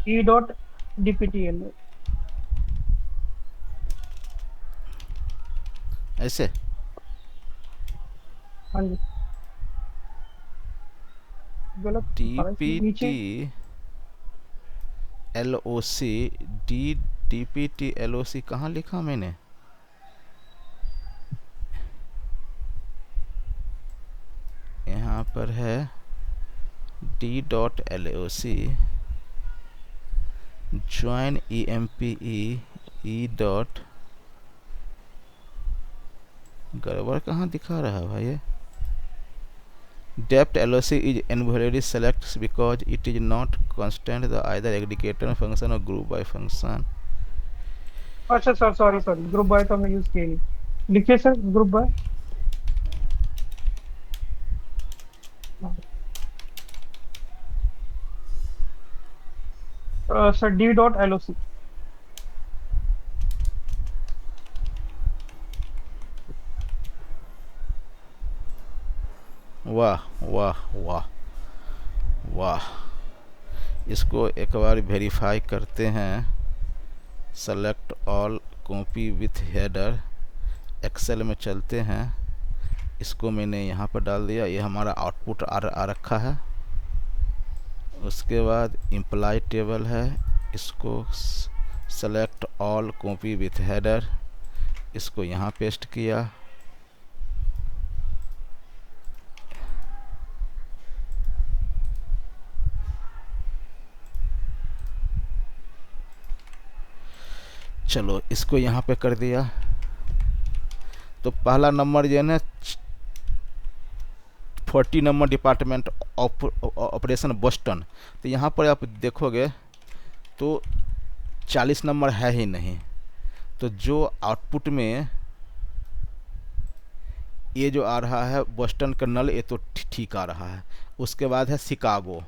E dot DPT NO.
ऐसे
हाँ जी, गलत
T
आ रहा है
P
इसमें नीचे।
T L O C, D P T L O C कहाँ लिखा मैंने? यहाँ पर है D dot L O C join E M P E dot, गड़बड़ कहाँ दिखा रहा है भाई ये? Dept LOC is invariably selects because it is not constant the either aggregator function or group by function.
अच्छा sir, sorry sorry, group bye तो हमने यूज किया नहीं। लिखिए sir group bye. Sir D dot LOC.
वाह वाह वाह वाह, इसको एक बार वेरीफाई करते हैं। Select all copy with header, excel में चलते हैं। इसको मैंने यहाँ पर डाल दिया, ये हमारा आउटपुट आ रखा है। उसके बाद इम्प्लाई टेबल है, इसको select all copy with header, इसको यहाँ पेस्ट किया। चलो इसको यहाँ पे कर दिया। तो पहला नंबर जो है ना 40 नंबर डिपार्टमेंट ऑपरेशन बोस्टन, तो यहाँ पर आप देखोगे तो 40 नंबर है ही नहीं। तो जो आउटपुट में ये जो आ रहा है बोस्टन का नल, ये तो ठीक आ रहा है। उसके बाद है शिकागो,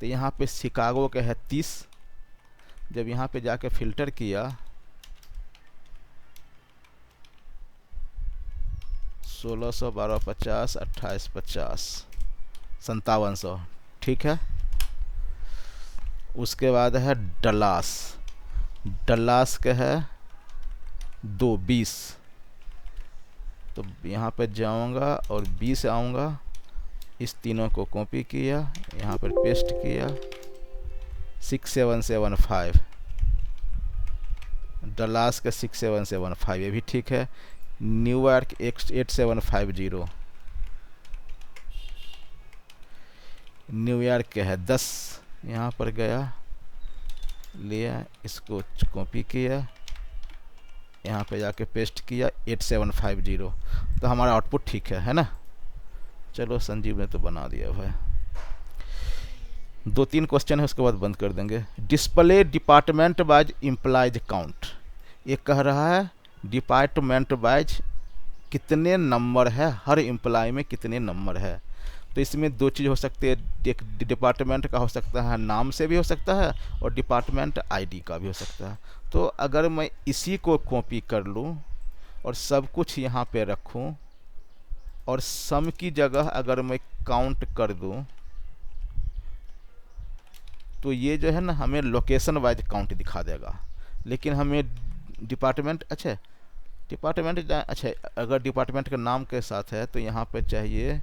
तो यहाँ पे शिकागो के है 30। जब यहाँ पे जाके फिल्टर किया 1600, 1250, 2850, 5700, ठीक है। उसके बाद है डलास, डलास के है 220। तो यहाँ पे जाऊँगा और 20 आऊँगा, इस तीनों को कॉपी किया, यहाँ पर पेस्ट किया। 6775 डलास का 6775, ये भी ठीक है। न्यूयॉर्क 8750, न्यूयॉर्क के है 10। यहाँ पर गया, लिया, इसको कॉपी किया, यहाँ पे जाके पेस्ट किया 8750। तो हमारा आउटपुट ठीक है ना? चलो संजीव ने तो बना दिया भाई। 2-3 क्वेश्चन है, उसके बाद बंद कर देंगे। Display department wise employees count, ये कह रहा है डिपार्टमेंट वाइज कितने नंबर है, हर एम्प्लॉय में कितने नंबर है। तो इसमें 2 चीज़ हो सकती है, एक डिपार्टमेंट का हो सकता है, नाम से भी हो सकता है, और डिपार्टमेंट आईडी का भी हो सकता है। तो अगर मैं इसी को कॉपी कर लूँ और सब कुछ यहाँ पे रखूँ और सम की जगह अगर मैं काउंट कर दूं तो ये जो है ना हमें लोकेशन वाइज काउंट दिखा देगा, लेकिन हमें डिपार्टमेंट अच्छा अगर डिपार्टमेंट के नाम के साथ है तो यहाँ पे चाहिए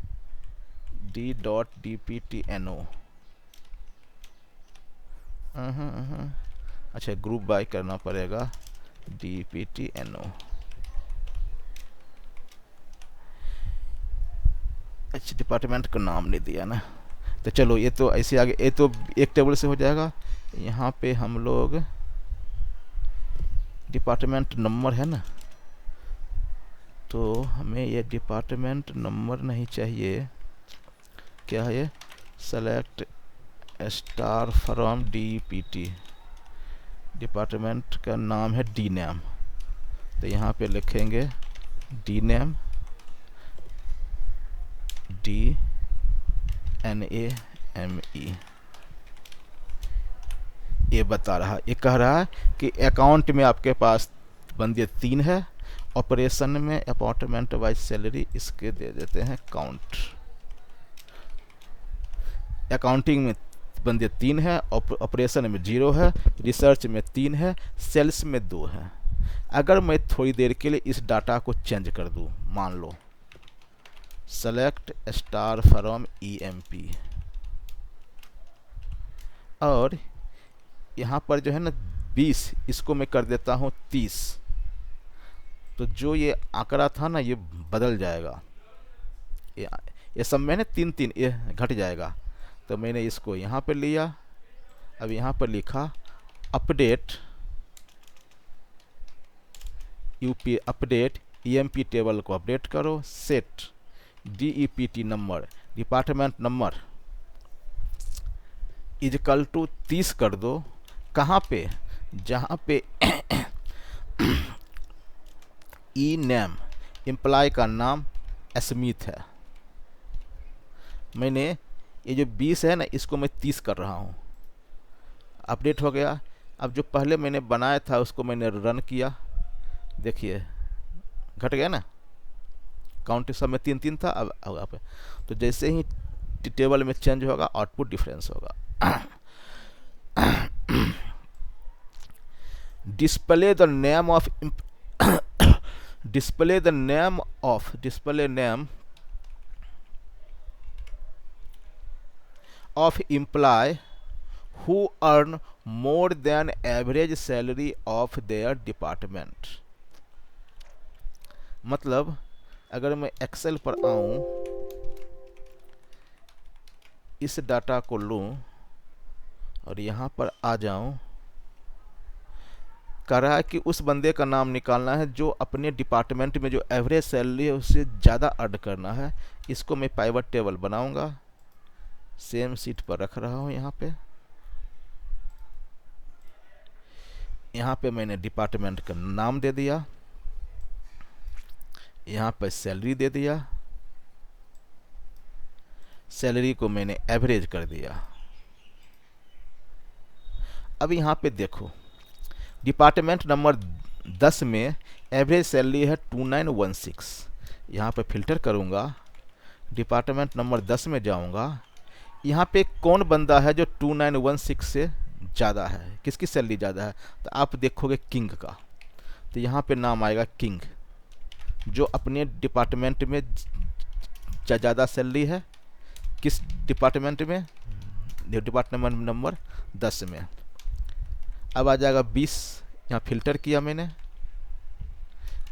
d.dptno। अच्छा ग्रुप बाय करना पड़ेगा dptno। अच्छा डिपार्टमेंट का नाम नहीं दिया ना, तो चलो ये तो ऐसे आगे, ये तो एक टेबल से हो जाएगा। यहाँ पे हम लोग डिपार्टमेंट नंबर है ना, तो हमें ये डिपार्टमेंट नंबर नहीं चाहिए, क्या है ये, select star from dpt, department का नाम है डी नेम, तो यहाँ पे लिखेंगे डी नेम DNAME। ये बता रहा, ये कह रहा है कि अकाउंट में आपके पास बंदे 3 है, ऑपरेशन में अपार्टमेंट वाइज सैलरी इसके दे देते हैं काउंट। अकाउंटिंग में बंदे 3 है, ऑपरेशन में 0 है, रिसर्च में 3 है, सेल्स में 2 है। अगर मैं थोड़ी देर के लिए इस डाटा को चेंज कर दूं, मान लो सेलेक्ट स्टार फ्रॉम EMP, और यहाँ पर जो है ना 20, इसको मैं कर देता हूँ 30, तो जो ये आंकड़ा था ना ये बदल जाएगा, ये सब में ना 3-3 ये घट जाएगा। तो मैंने इसको यहाँ पर लिया, अब यहाँ पर लिखा update UP, update EMP table को अपडेट करो, set DEPT number, department number equal to 30 कर दो। कहाँ पे, जहाँ पे ई नेम एम्प्लॉय का नाम स्मिथ है, मैंने ये जो 20 है ना इसको मैं 30 कर रहा हूँ, अपडेट हो गया। अब जो पहले मैंने बनाया था उसको मैंने रन किया, देखिए घट गया ना, काउंट सब में 3-3 था, अब तो जैसे ही टेबल में चेंज होगा आउटपुट डिफरेंस होगा। Display the name of display name of employee who earn more than average salary of their department। मतलब अगर मैं एक्सेल पर आऊं, इस डाटा को लूं और यहाँ पर आ जाऊं, कह रहा है कि उस बंदे का नाम निकालना है जो अपने डिपार्टमेंट में जो एवरेज सैलरी है उससे ज़्यादा अर्न करना है। इसको मैं पाइवट टेबल बनाऊंगा, सेम सीट पर रख रहा हूँ। यहाँ पे मैंने डिपार्टमेंट का नाम दे दिया, यहाँ पर सैलरी दे दिया, सैलरी को मैंने एवरेज कर दिया। अब यहाँ पे देखो डिपार्टमेंट नंबर 10 में एवरेज सैलरी है 2916। यहाँ पे फिल्टर करूँगा, डिपार्टमेंट नंबर 10 में जाऊँगा, यहाँ पे कौन बंदा है जो 2916 से ज़्यादा है, किसकी सैलरी ज़्यादा है, तो आप देखोगे किंग का, तो यहाँ पे नाम आएगा किंग, जो अपने डिपार्टमेंट में ज़्यादा सैलरी है। किस डिपार्टमेंट में, डिपार्टमेंट नंबर 10 में। अब आ जाएगा 20, यहाँ फिल्टर किया मैंने,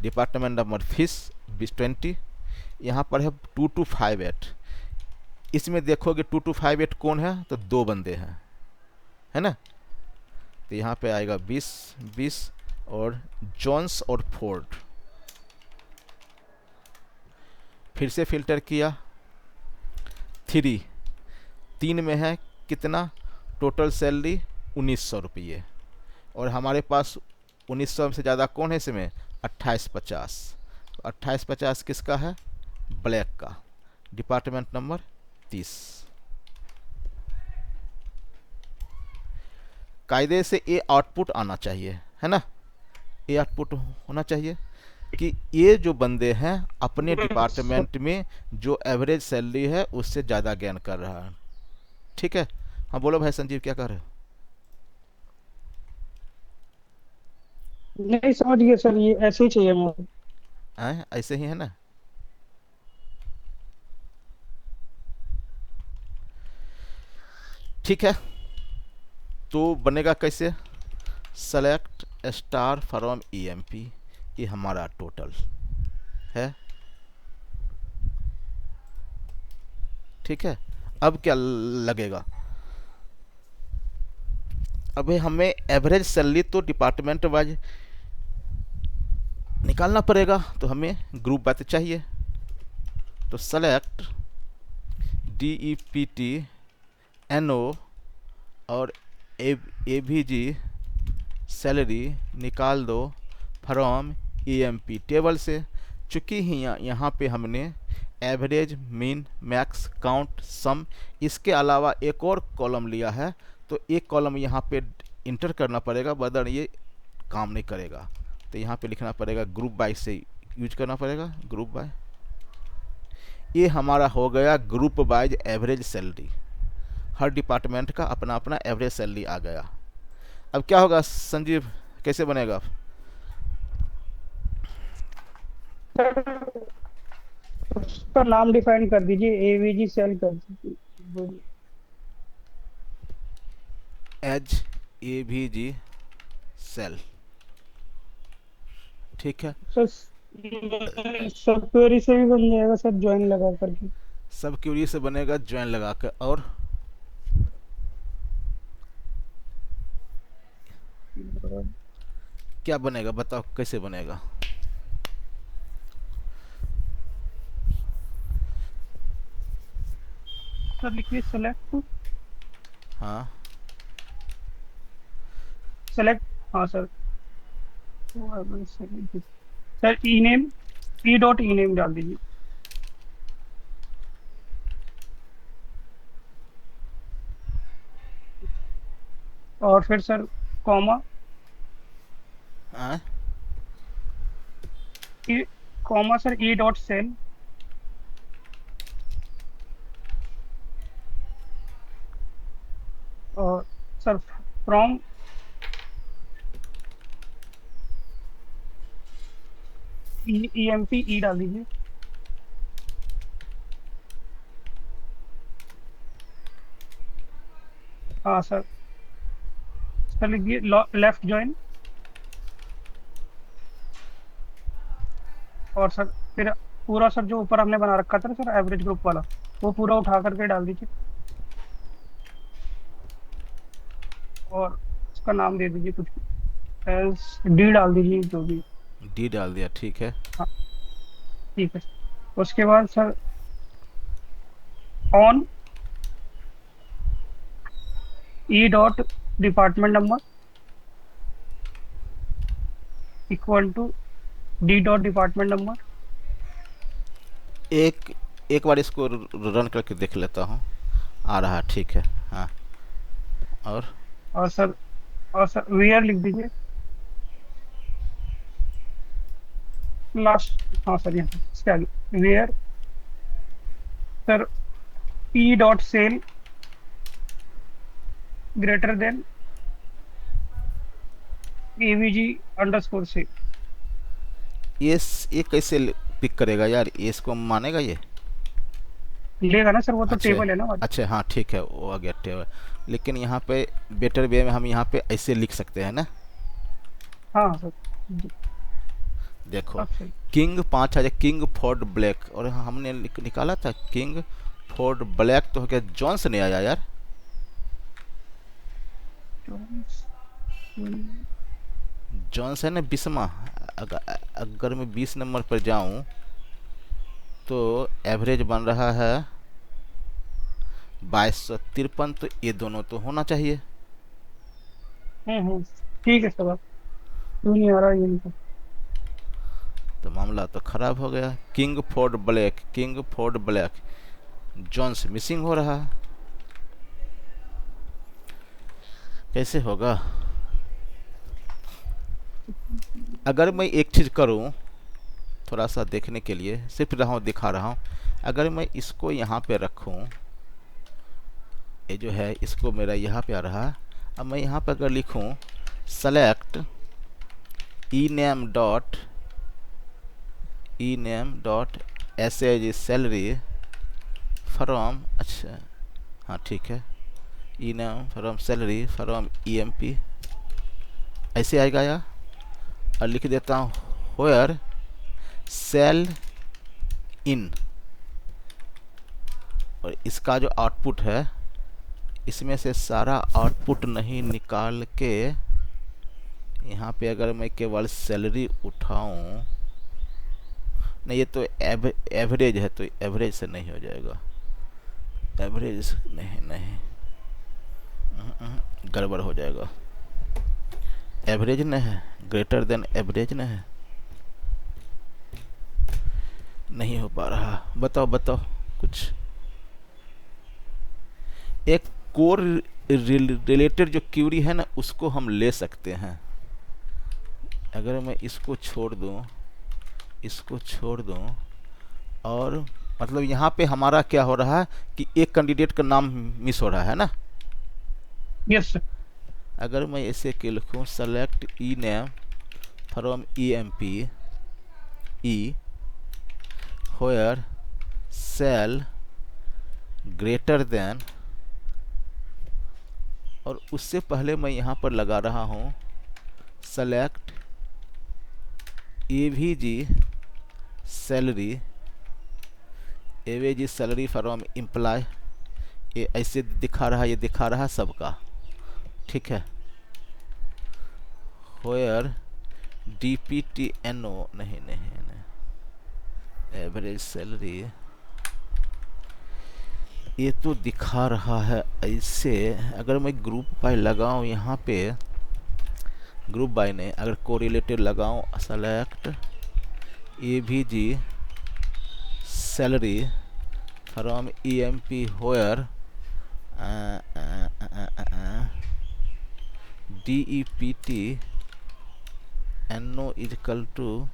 डिपार्टमेंट नंबर 20, यहाँ पर है 2258। इसमें देखोगे 2258 कौन है, तो 2 बंदे हैं, है ना, तो यहाँ पे आएगा 20 और जोन्स और फोर्ड। फिर से फिल्टर किया, 3 में है कितना, टोटल सैलरी 1900 रुपये, और हमारे पास 1900 से ज़्यादा कौन है इसमें, 2850। 2850 किसका है, ब्लैक का, डिपार्टमेंट नंबर 30। कायदे से ये आउटपुट आना चाहिए, है ना, ये आउटपुट होना चाहिए। कि ये जो बंदे हैं अपने डिपार्टमेंट में जो एवरेज सैलरी है उससे ज़्यादा गेन कर रहा है। ठीक है। हाँ बोलो भाई संजीव, क्या कर रहे हो?
नहीं समझ गए सर, ये ऐसे ही चाहिए मुझे।
हैं, ऐसे ही है ना? ठीक है, तो बनेगा कैसे? सेलेक्ट स्टार फ्रॉम ईएमपी, ये हमारा टोटल है। ठीक है, अब क्या लगेगा? अभी हमें एवरेज सैलरी तो डिपार्टमेंट वाइज निकालना पड़ेगा, तो हमें ग्रुप बाय चाहिए। तो सेलेक्ट DEPT NO और AVG सैलरी निकाल दो फ्रॉम EMP टेबल से। चूँकि ही यहाँ पे हमने एवरेज, मीन, मैक्स, काउंट, सम, इसके अलावा एक और कॉलम लिया है, तो एक कॉलम यहाँ पे इंटर करना पड़ेगा, वरना ये काम नहीं करेगा। तो यहाँ पे लिखना पड़ेगा ग्रुप बाय से यूज करना पड़ेगा, ग्रुप बाय। ये हमारा हो गया ग्रुप वाइज एवरेज सैलरी। हर डिपार्टमेंट का अपना अपना एवरेज सैलरी आ गया। अब क्या होगा संजीव, कैसे बनेगा?
सर उसका नाम डिफाइन कर दीजिए, एवीजी सेल कर दीजिए।
As AVG sal. ठीक है,
सर सब क्वेरी से भी बन जाएगा सर, ज्वाइन लगा करके।
सब क्यूरी से बनेगा ज्वाइन लगा कर। और क्या बनेगा बताओ, कैसे बनेगा?
सर लिखिए सेलेक्ट।
हाँ,
सेलेक्ट। हाँ sir. Sir E name, E dot E name डाल दीजिए। और फिर सर कॉमा,
हाँ,
E comma sir E dot sal, और sir from E M P E डाल दीजिए। हाँ सर। सर लिखिए लेफ्ट ज्वाइन। और सर फिर पूरा सर जो ऊपर हमने बना रखा था ना सर एवरेज ग्रुप वाला, वो पूरा उठा करके डाल दीजिए। और उसका नाम दे दीजिए कुछ, एस डी डाल दीजिए जो भी।
D डाल दिया, ठीक है।
हाँ ठीक है। उसके बाद sir on E dot department number equal to D dot department number.
एक एक बार इसको रन करके देख लेता हूँ, आ रहा है, ठीक है। हाँ, और
और सर वेयर लिख दीजिए लास्ट। हाँ सर यहाँ इसके आगे where sir E dot sal greater than AVG underscore से।
ये कैसे पिक करेगा यार, ये इसको मानेगा ये?
लेगा ना सर, वो तो
अच्छा,
टेबल है ना हमारी।
अच्छा, हाँ ठीक है, वो आ गया टेबल। लेकिन यहाँ पे बेटर वे में हम यहाँ पे ऐसे लिख सकते हैं ना?
हाँ सर जी,
देखो,
अब सही।
किंग 5,000, किंग फोर्ड ब्लैक, और हमने निकाला था किंग फोर्ड ब्लैक, तो हो गया जॉन्स नहीं आया यार। जॉन्स है ना 20वां। अगर मैं 20 नंबर पर जाऊं तो एवरेज बन रहा है 2253, तो ये दोनों तो होना चाहिए।
ठीक है सर, अब क्यों नहीं आ रहा ये नहीं।
तो मामला तो खराब हो गया। King Ford Blake, King Ford Blake, Jones missing हो रहा है, कैसे होगा? अगर मैं एक चीज़ करूं, थोड़ा सा देखने के लिए सिर्फ दिखा रहा हूँ। अगर मैं इसको यहाँ पे रखूँ, ये जो है इसको मेरा यहाँ पे आ रहा। अब मैं यहाँ पे अगर लिखूँ सेलेक्ट ename.ename.sh सैलरी फ्रॉम, अच्छा हाँ ठीक है, ename from salary from emp, ऐसे आएगा या। और लिख देता हूँ व्हेयर सेल इन, और इसका जो आउटपुट है इसमें से सारा आउटपुट नहीं निकाल के यहाँ पे अगर मैं केवल सैलरी उठाऊं, नहीं ये तो एवरेज है, तो एवरेज से नहीं हो जाएगा, एवरेज नहीं गड़बड़ हो जाएगा। एवरेज न है, ग्रेटर देन एवरेज न है, नहीं हो पा रहा। बताओ कुछ। एक कोर रिलेटेड जो क्यूरी है ना उसको हम ले सकते हैं। अगर मैं इसको छोड़ दूं और मतलब यहाँ पे हमारा क्या हो रहा है कि एक कैंडिडेट का नाम मिस हो रहा है ना।
Yes sir.
अगर मैं ऐसे के लिखूँ select E name from emp E where sal greater than, और उससे पहले मैं यहाँ पर लगा रहा हूँ सेलेक्ट सैलरी फ्रॉम एम्प्लॉय, ये ऐसे दिखा रहा, ये दिखा रहा सबका, ठीक है। व्हेयर dptno नहीं एवरेज सैलरी, ये तो दिखा रहा है ऐसे। अगर मैं ग्रुप बाय लगाऊं यहाँ पे, ग्रुप बाय ने अगर कोरिलेटेड लगाऊं select avg salary from emp where deptno equal to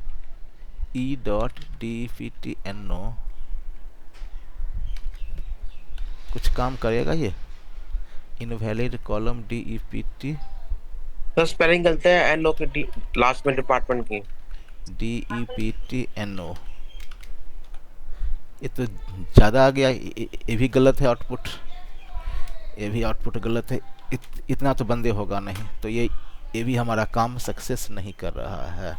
e.dptno, कुछ काम करेगा ये। इनवैलिड कॉलम dept
तो स्पेलिंग गलत है एन के लास्ट में डिपार्टमेंट की।
deptno, ये तो ज़्यादा आ गया, ये भी गलत है आउटपुट, ये भी आउटपुट गलत है। इतना तो बंदे होगा नहीं, तो ये भी हमारा काम सक्सेस नहीं कर रहा है,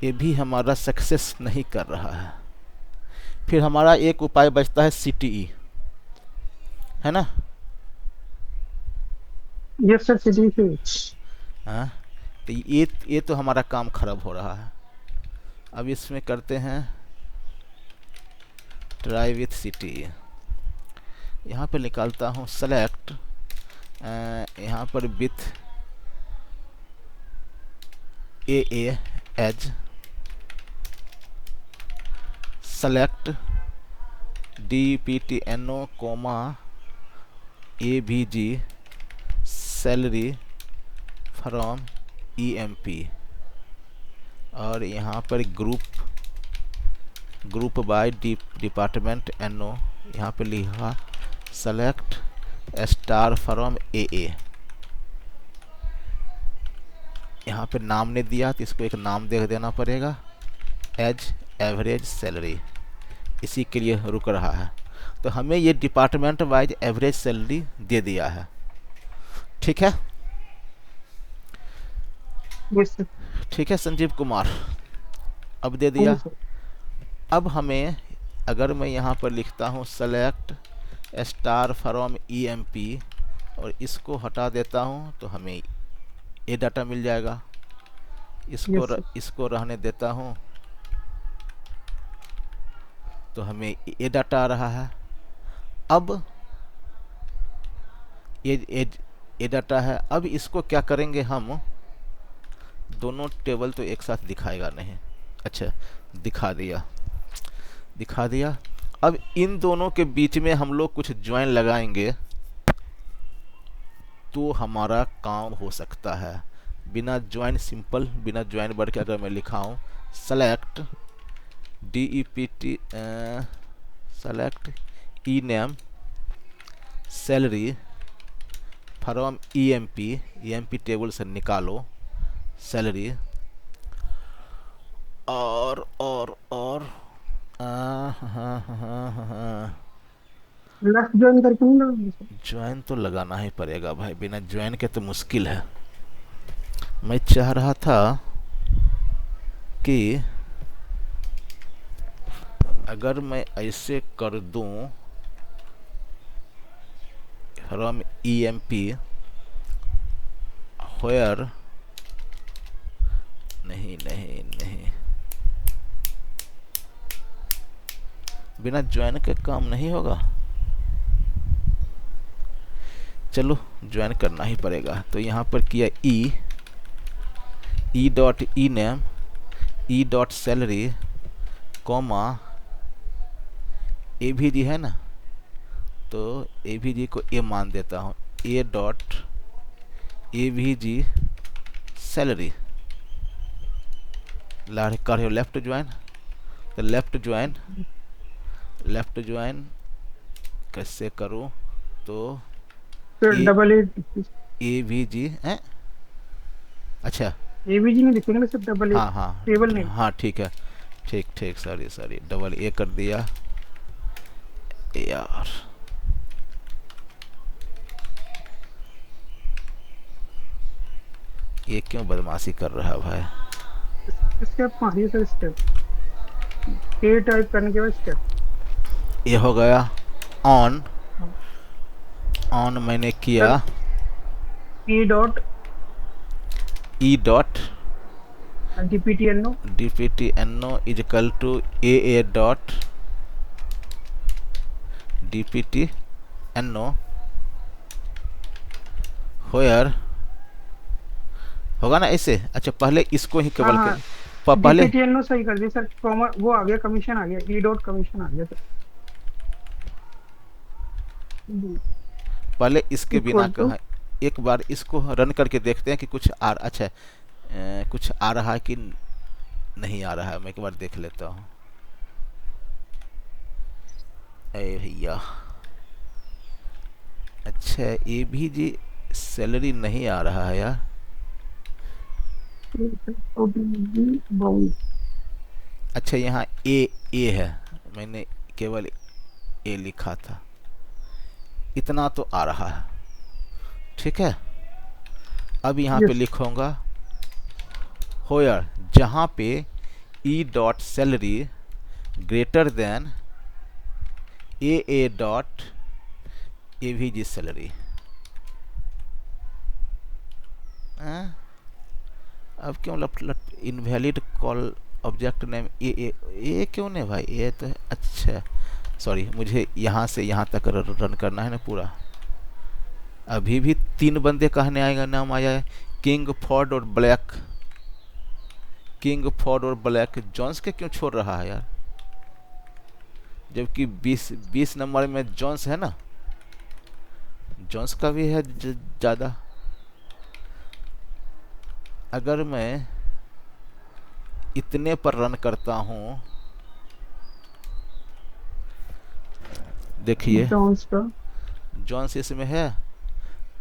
ये भी हमारा सक्सेस नहीं कर रहा है। फिर हमारा एक उपाय बचता है CTE, है ना।
यस सर, सीधी।
हाँ, तो ये तो हमारा काम खराब हो रहा है। अब इसमें करते हैं ट्राई विथ CTE। यहाँ पर निकालता हूँ सेलेक्ट, यहाँ पर with AA as, select dptno comma avg salary from emp, और यहाँ पर ग्रुप बाय डिपार्टमेंट no, यहाँ पे लिखा सेलेक्ट स्टार फ्रॉम AA। यहाँ पे नाम ने दिया तो इसको एक नाम दे देना पड़ेगा एज एवरेज सैलरी, इसी के लिए रुक रहा है। तो हमें ये डिपार्टमेंट वाइज एवरेज सैलरी दे दिया है, ठीक है।
Yes sir.
ठीक है संजीव कुमार, अब दे दिया। अब हमें अगर मैं यहाँ पर लिखता हूँ सेलेक्ट स्टार फ्रॉम emp और इसको हटा देता हूँ तो हमें ये डाटा मिल जाएगा। इसको रहने देता हूँ तो हमें ये डाटा आ रहा है। अब ये डाटा है। अब इसको क्या करेंगे हम, दोनों टेबल तो एक साथ दिखाएगा नहीं। अच्छा, दिखा दिया। अब इन दोनों के बीच में हम लोग कुछ ज्वाइन लगाएंगे तो हमारा काम हो सकता है। बिना ज्वाइन सिंपल, बिना ज्वाइन बढ़ के अगर मैं लिखाऊँ select DEPT select E name salary from EMP table से निकालो सैलरी और
लेफ्ट ज्वाइन करके नहीं लगाएंगे सर?
ज्वाइन तो लगाना ही पड़ेगा भाई, बिना ज्वाइन के तो मुश्किल है। मैं चाह रहा था कि अगर मैं ऐसे कर दूं फ्रॉम EMP व्हेयर, नहीं, बिना ज्वाइन के काम नहीं होगा। चलो ज्वाइन करना ही पड़ेगा। तो यहाँ पर किया E dot E name E dot salary comma AVG है ना, तो AVG को ए मान देता हूँ, ए डॉट AVG सैलरी। कर लेफ्ट ज्वाइन, तो लेफ्ट ज्वाइन कैसे करूँ, तो
फिर डबल
AVG है, अच्छा
एवीजी नहीं दिखेगा ना सर, डबल ए
हाँ
टेबल नेम।
हाँ ठीक है, ठीक सॉरी डबल ए कर दिया यार। ये क्यों बदमाशी कर रहा है भाई।
स्टेप मारिए सर, स्टेप ए टाइप करने के बाद स्टेप।
ये हो गया ऑन मैंने किया
E dot
DPTNO equal to AA dot DPTNO where होगा ना ऐसे। अच्छा पहले इसको ही केवल
हाँ,
पहले
DPTNO सही कर दिया सर, कॉमा वो आ गया, कमीशन आ गया, ई डॉट कमीशन आ गया सर।
पहले इसके बिना
Equal to-
कहा, एक बार इसको रन करके देखते हैं कि कुछ अच्छा कुछ आ रहा है कि नहीं आ रहा है। मैं एक बार देख लेता हूँ। अरे भैया, अच्छा AVG सैलरी नहीं आ रहा है यार। अच्छा यहाँ ए है, मैंने केवल ए लिखा था, इतना तो आ रहा है, ठीक है। अब यहाँ पे लिखूंगा होयर, जहाँ पे E dot salary greater than AA dot AVG salary. अब क्यों इनवैलिड कॉल ऑब्जेक्ट नेम ए क्यों नहीं भाई, ये तो अच्छा सॉरी, मुझे यहाँ से यहाँ तक रन करना है ना पूरा। अभी भी 3 बंदे कहने आएगा, नाम आया है किंग फॉर्ड और ब्लैक। जॉन्स के क्यों छोड़ रहा है यार, जबकि 20 नंबर में जॉन्स है ना, जॉन्स का भी है ज़्यादा। अगर मैं इतने पर रन करता हूँ, देखिए जॉन्स इसमें है।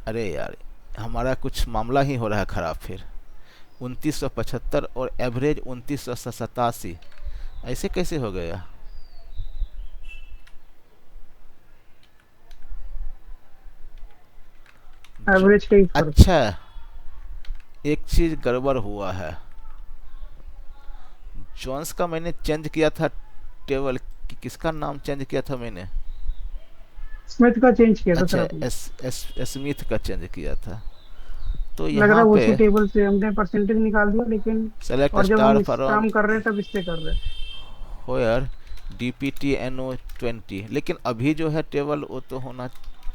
अरे यार हमारा कुछ मामला ही हो रहा है ख़राब। फिर 2975 और एवरेज 2987, ऐसे कैसे हो गया।
एवरेज का ही फर्क।
अच्छा एक चीज़ गड़बड़ हुआ है, जॉन्स का मैंने चेंज किया था टेबल, किसका नाम चेंज किया था मैंने,
स्मिथ का चेंज किया था
अच्छा
सर आपने।
स्मिथ का चेंज किया था। तो
लग रहा है
यहाँ
उसी
पे
टेबल से हमने परसेंटेज निकाल दिया, लेकिन
सेलेक्ट
और जब हम
स्टार
इस
फ्रॉम
काम कर रहे हैं तब इससे कर रहे हैं।
होयर DPTNO 20, लेकिन अभी जो है टेबल वो तो होना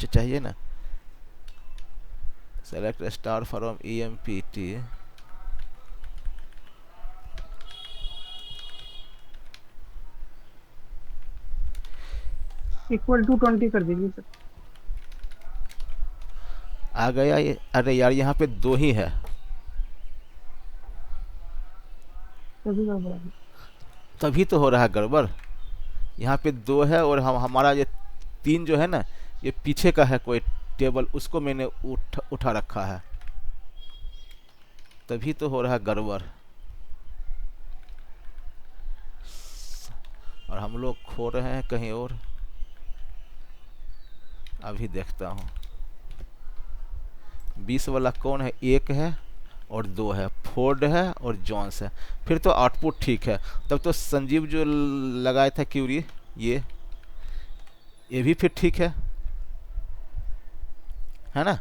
चाहिए ना। Select star from EMPT,
equal to 20 कर दीजिए सर।
आ गया ये। अरे यार यहाँ पे 2 ही है,
तभी गड़बड़ है।
तभी तो हो रहा है गड़बड़। यहाँ पे 2 है और हमारा ये 3 जो है ना, ये पीछे का है कोई टेबल, उसको मैंने उठा रखा है, तभी तो हो रहा है गड़बड़। और हम लोग खो रहे हैं कहीं और। अभी देखता हूँ 20 वाला कौन है, 1 है और 2 है, फोर्ड है और जॉन्स है। फिर तो आउटपुट ठीक है। तब तो संजीव जो लगाया था क्यूरी, ये भी फिर ठीक है ना?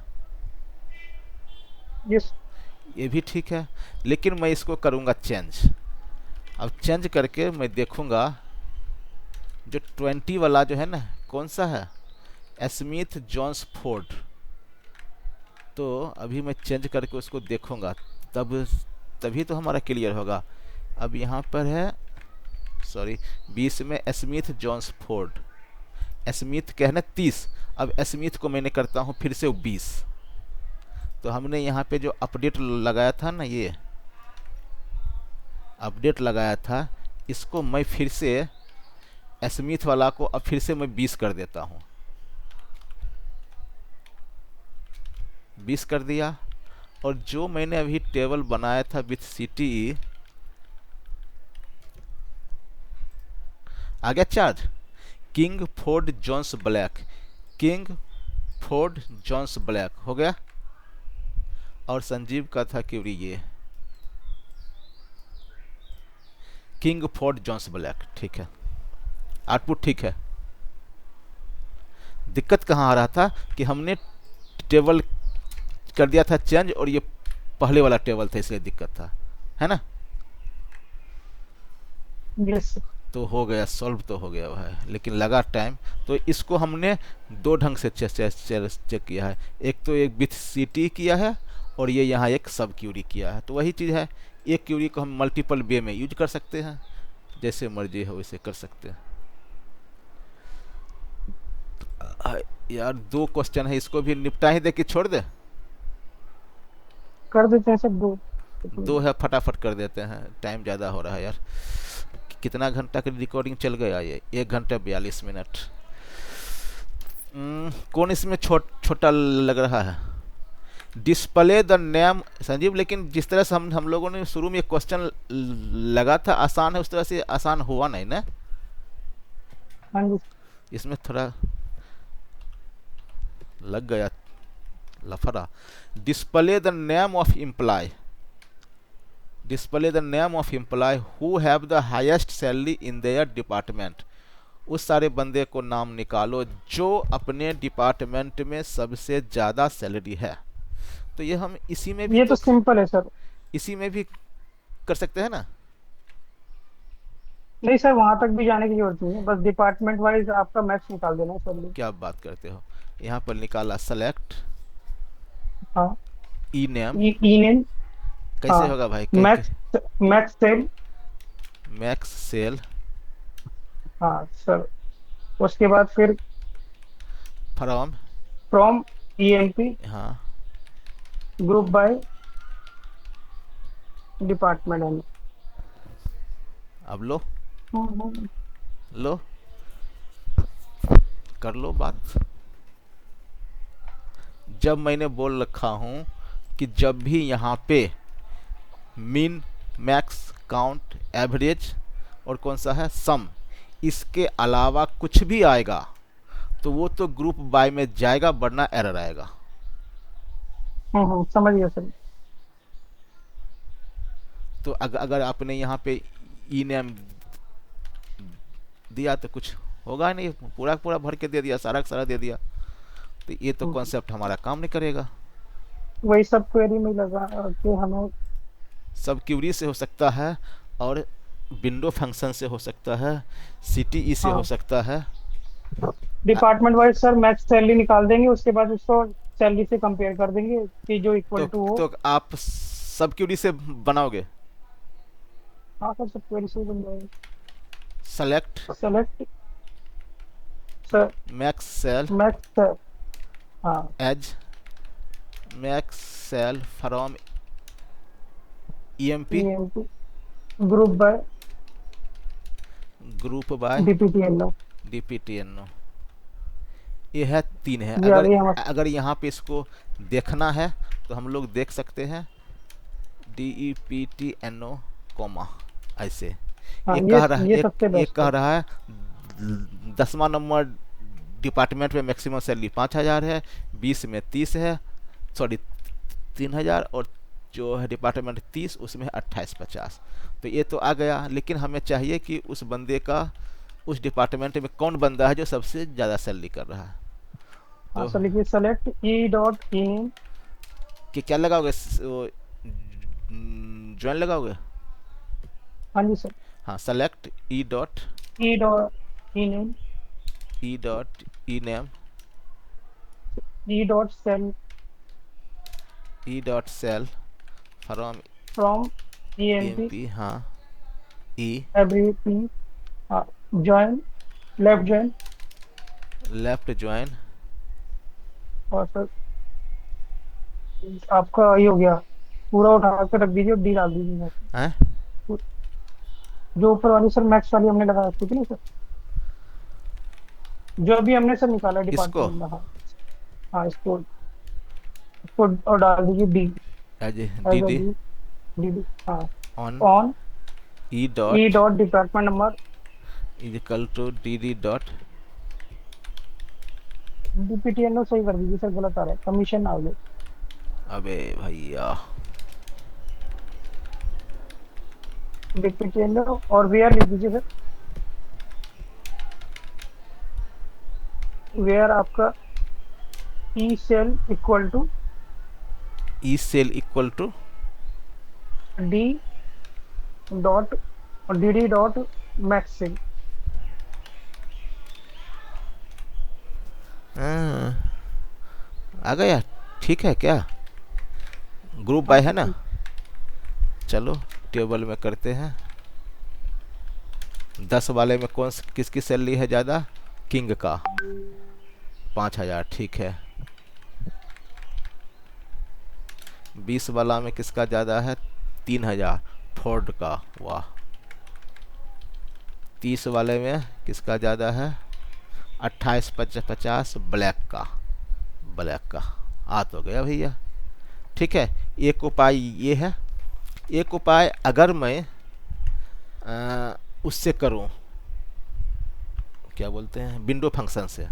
यस।
ये भी ठीक है, लेकिन मैं इसको करूँगा चेंज। अब चेंज करके मैं देखूँगा जो 20 वाला जो है ना, कौन सा है, स्मिथ जॉन्स फोर्ड। तो अभी मैं चेंज करके उसको देखूँगा, तभी तो हमारा क्लियर होगा। अब यहाँ पर है, सॉरी, 20 में स्मिथ जॉन्स फोर्ड, स्मिथ कहना 30, अब स्मिथ को मैंने करता हूँ फिर से 20। तो हमने यहाँ पे जो अपडेट लगाया था ना, ये अपडेट लगाया था, इसको मैं फिर से स्मिथ वाला को अब फिर से मैं 20 कर देता हूँ। 20 कर दिया। और जो मैंने अभी टेबल बनाया था विथ सिटी, आ गया charge, King Ford Jones Blake, King Ford Jones Blake हो गया। और संजीव का था क्यूरी, ये किंग फोर्ड जॉन्स ब्लैक, ठीक है, आउटपुट ठीक है। दिक्कत कहाँ आ रहा था कि हमने टेबल कर दिया था चेंज और ये पहले वाला टेबल था, इसलिए दिक्कत था, है ना?
यस।
तो हो गया, सॉल्व तो हो गया है, लेकिन लगा टाइम। तो इसको हमने 2 ढंग से चेक किया है। एक तो एक विथ सिटी किया है और ये यहाँ एक सब क्यूरी किया है। तो वही चीज़ है, एक क्यूरी को हम मल्टीपल वे में यूज कर सकते हैं, जैसे मर्जी हो वैसे कर सकते हैं। यार 2 क्वेश्चन है, इसको भी निपटा ही दे कि छोड़ दे?
कर देते हैं सब 2।
2 है, फटाफट कर देते हैं, टाइम ज़्यादा हो रहा है यार। कितना घंटा की रिकॉर्डिंग चल गया ये? 1 घंटा 42 मिनट। कौन इसमें छोटा लग रहा है? डिस्प्ले द नेम, संजीव, लेकिन जिस तरह से हम लोगों ने शुरू में क्वेश्चन लगा था आसान है, उस तरह से आसान हुआ नहीं ना।
हाँ जी।
इसमें थोड़ा लग गया लफड़ा। Display the name of employee, display the name of employee who have the highest salary in their department. उस सारे बंदे को नाम निकालो जो अपने डिपार्टमेंट में सबसे ज़्यादा सैलरी है। तो ये हम इसी में भी
ये तो सिंपल है सर।
इसी में भी कर सकते हैं ना?
नहीं सर, वहां तक भी जाने की जरूरत नहीं है, बस डिपार्टमेंट वाइज आपका मैक्स निकाल देना है सर।
क्या बात करते हो? यहाँ पर निकाला सेलेक्ट
हाँ।
E name,
E name.
कैसे
हाँ।
होगा भाई?
Max max sal.
Max sal,
हाँ सर। उसके बाद फिर
फ्रॉम,
फ्रॉम ईएमपी,
हाँ,
ग्रुप बाय डिपार्टमेंट है।
अब लो लो, कर लो बात। जब मैंने बोल रखा हूँ कि जब भी यहाँ पे मीन, मैक्स, काउंट, एवरेज और कौन सा है, सम, इसके अलावा कुछ भी आएगा तो वो तो ग्रुप बाय में जाएगा, वरना एरर आएगा।
समझ गया सर।
तो अगर आपने यहाँ पे ई नेम दिया तो कुछ होगा नहीं, पूरा पूरा भर के दे दिया, सारा का सारा दे दिया, तो ये तो कॉन्सेप्ट हमारा काम नहीं करेगा।
वही सब क्वेरी में लगा कि हमें
सब क्यूरी से हो सकता है और विंडो फंक्शन से हो सकता है, सीटीई से हो सकता है।
Department wise sir max salary निकाल देंगे, उसके बाद उसको सैलरी से कंपेयर कर देंगे कि जो इक्वल टू हो।
तो आप सब क्यूरी से बनाओगे?
हाँ सर, सब क्वेरी से बन जाएगा।
Select
sir
max sal
max, हाँ,
as max sal from EMP
group by
group by
DPTNO।
DPTNO। ये है 3 है।
जी
अगर
अभी हम
अगर यहाँ पे इसको देखना है तो हम लोग देख सकते हैं DEPTNO कॉमा ऐसे।
हाँ ये सबसे
ये
बेस्ट
कह
है।
रहा है 10वां नंबर डिपार्टमेंट में मैक्सिमम सैलरी 5,000 है, 20 में 30 है, सॉरी 3,000, और जो है डिपार्टमेंट 30 उसमें है 28-50। तो ये तो आ गया, लेकिन हमें चाहिए कि उस बंदे का उस डिपार्टमेंट में कौन बंदा है जो सबसे ज़्यादा सैलरी कर रहा है।
हाँ
तो
सर लिखिए सेलेक्ट ई डॉट इन।
कि क्या लगाओगे, ज्वाइन लगाओगे।
हाँ जी सर।
हाँ, select
E dot in.
E dot E name
E dot sal
E dot sal from
from EMP
EMP। हाँ, ई
एवरीथिंग। हाँ join, left join.
Left join.
और सर आपका ये हो गया, पूरा उठा के रख दीजिए, डी डाल दीजिए।
हैं,
जो ऊपर वाली सर मैक्स वाली हमने लगा रखी थी ना सर, जो अभी हमने सर निकाला
इसको
डिपार्टमेंट में। हाँ हाँ इसको और डाल दीजिए D
as
as
D
a
D
D. D D हाँ।
On
on
E
E
dot
dot department number.
Is equal to D dot.
DPTNO सही कर दीजिए सर, गलत आ रहा है, कमीशन आ गया।
अबे भैया,
DPTNO और वेयर लिख दीजिए सर। वेयर आपका E sal equal to
E sal equal to
D dot D dot max sal.
आ गया। ठीक है क्या, ग्रुप बाय है ना। चलो टेबल में करते हैं। 10 वाले में किसकी सैलरी है ज़्यादा, किंग का 5,000, ठीक है। 20 वाला में किसका ज़्यादा है, 3,000, फोर्ड का, वाह। 30 वाले में किसका ज़्यादा है, 28-50, ब्लैक का आ तो गया भैया। ठीक है, एक उपाय ये है। एक उपाय अगर मैं उससे करूं, क्या बोलते हैं, विंडो फंक्शन से,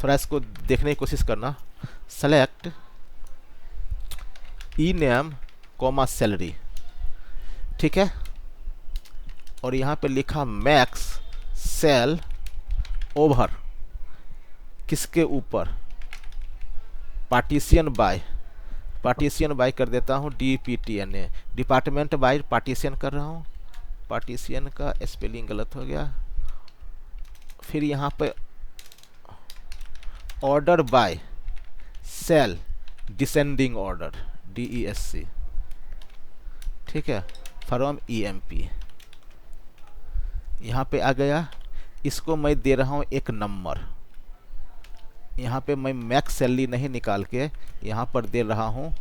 थोड़ा इसको देखने की कोशिश करना। Select E name comma salary, ठीक है, और यहाँ पे लिखा मैक्स सेल ओवर, किसके ऊपर, पार्टीशन बाय कर देता हूँ, DPTNA, डिपार्टमेंट बाय पार्टीशन कर रहा हूँ। पार्टीशन का स्पेलिंग गलत हो गया। फिर यहाँ पे order by sal descending order, DESC, ठीक है, फ्रॉम EMP। यहाँ पे आ गया। इसको मैं दे रहा हूँ एक नंबर। यहाँ पे मैं मैक्स सैलरी नहीं निकाल के यहाँ पर दे रहा हूँ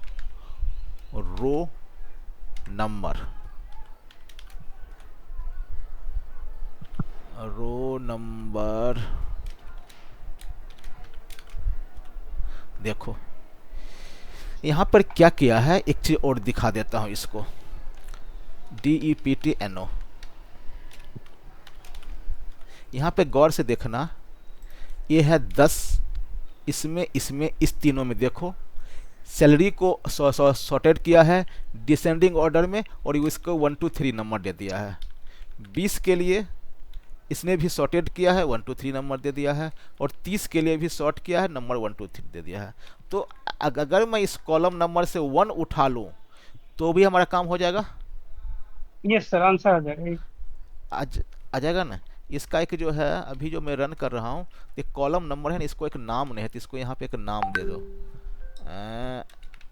रो नंबर। देखो यहाँ पर क्या किया है, एक चीज़ और दिखा देता हूँ इसको। DEPTNO, यहाँ पे गौर से देखना, ये है 10, इसमें इस तीनों में देखो सैलरी को सॉर्टेड किया है डिसेंडिंग ऑर्डर में, और इसको 1 2 3 नंबर दे दिया है। 20 के लिए इसने भी सॉर्टेड किया है, 1 2 3 नंबर दे दिया है, और 30 के लिए भी सॉर्ट किया है, नंबर 1 2 3 दे दिया है। तो अगर मैं इस कॉलम नंबर से 1 उठा लूँ तो भी हमारा काम हो जाएगा।
यस सर, आंसर आ जाएगा।
आज आ जाएगा ना। इसका एक जो है अभी जो मैं रन कर रहा हूँ, एक कॉलम नंबर है ना, इसको एक नाम नहीं है, तो इसको यहाँ पे एक नाम दे दो,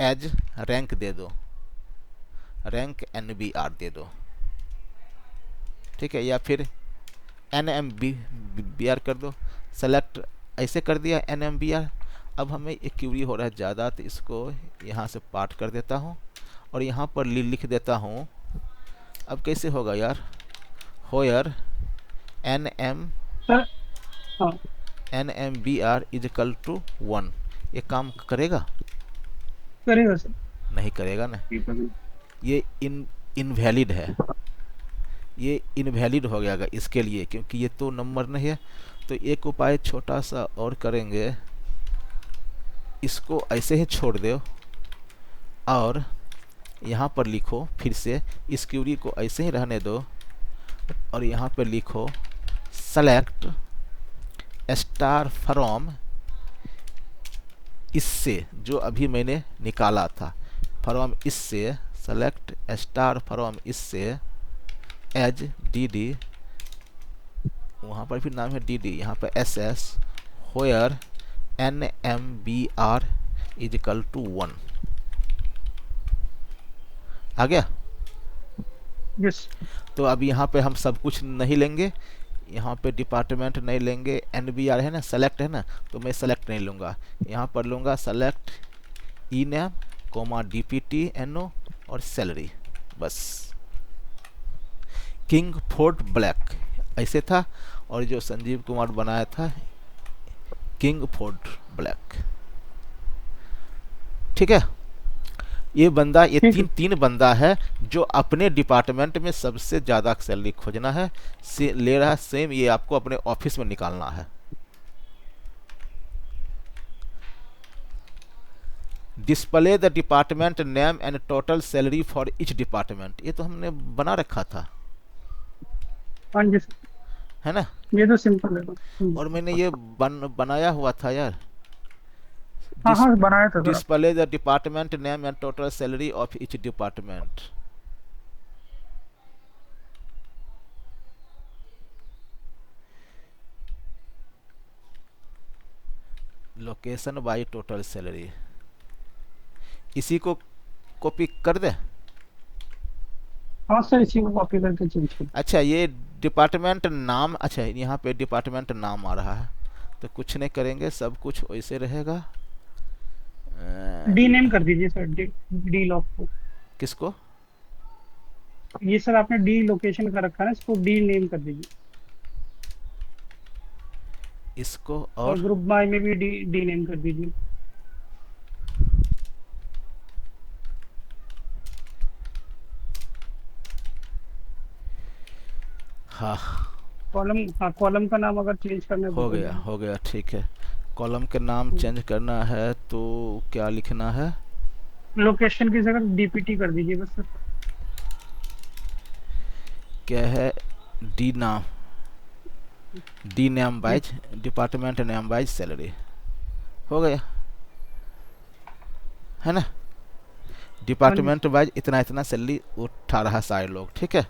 एज रैंक दे दो, रैंक NBR दे दो, ठीक है, या फिर NMBR कर दो। सेलेक्ट ऐसे कर दिया NMBR। अब हमें एक क्यूरी हो रहा है ज़्यादा, तो इसको यहाँ से पार्ट कर देता हूँ और यहाँ पर लिख देता हूँ अब कैसे होगा यार? होयर एन एम
सर हाँ
NMBR इज इक्वल टू 1, ये काम करेगा?
करेगा सर।
नहीं करेगा ना,
ठीक है।
ये इनवैलिड है, ये इनवैलिड हो गया इसके लिए, क्योंकि ये तो नंबर नहीं है। तो एक उपाय छोटा सा और करेंगे, इसको ऐसे ही छोड़ दो और यहाँ पर लिखो फिर से, इस क्यूरी को ऐसे ही रहने दो और यहाँ पर लिखो सेलेक्ट स्टार फ्रॉम, इससे जो अभी मैंने निकाला था, फ्रॉम इससे, सेलेक्ट स्टार फ्रॉम इससे एज dd, वहाँ पर भी नाम है dd, यहाँ पर ss, where NMBR is equal to 1। आ गया?
यस।
तो अब यहाँ पे हम सब कुछ नहीं लेंगे, यहाँ पे डिपार्टमेंट नहीं लेंगे, NBR है ना, सेलेक्ट है ना, तो मैं सेलेक्ट नहीं लूँगा, यहाँ पर लूँगा select E name coma DPT NO और सैलरी, बस। किंग फोर्ड ब्लैक ऐसे था, और जो संजीव कुमार बनाया था किंग फोर्ड ब्लैक। ठीक है, ये बंदा, ये
ठीक है।
तीन बंदा है जो अपने डिपार्टमेंट में सबसे ज़्यादा सैलरी खोजना है, से ले रहा है सेम, ये आपको अपने ऑफिस में निकालना है। Display the department name and total salary for each department, ये तो हमने बना रखा था,
हाँ जी सर,
है ना?
ये तो सिंपल है।
और मैंने ये बनाया हुआ था यार,
हाँ हाँ बनाया था sir.
Display the department name and total salary of each department. Location by total salary, इसी को कॉपी कर दे।
हाँ सर, इसी को कॉपी करके चेंज कर।
अच्छा, ये डिपार्टमेंट नाम, अच्छा यहाँ पे डिपार्टमेंट नाम आ रहा है, तो कुछ नहीं करेंगे, सब कुछ वैसे रहेगा।
डी नेम कर दीजिए सर, डी लॉक को।
किसको?
ये सर आपने डी लोकेशन का रखा है ना, इसको डी नेम कर दीजिए।
इसको
और
और
ग्रुप बाय में भी डी नेम कर दीजिए।
हाँ,
कॉलम, हाँ कॉलम का नाम अगर चेंज करना है तो
हो
कर
गया
दीजिए।
हो गया, ठीक है। कॉलम के नाम चेंज करना है तो क्या लिखना है?
लोकेशन की जगह डीपीटी कर दीजिए बस सर।
क्या है? डी नाम, D name wise, department name wise salary, हो गया, है ना? डिपार्टमेंट वाइज इतना इतना सैलरी उठा रहा है सारे लोग, ठीक है।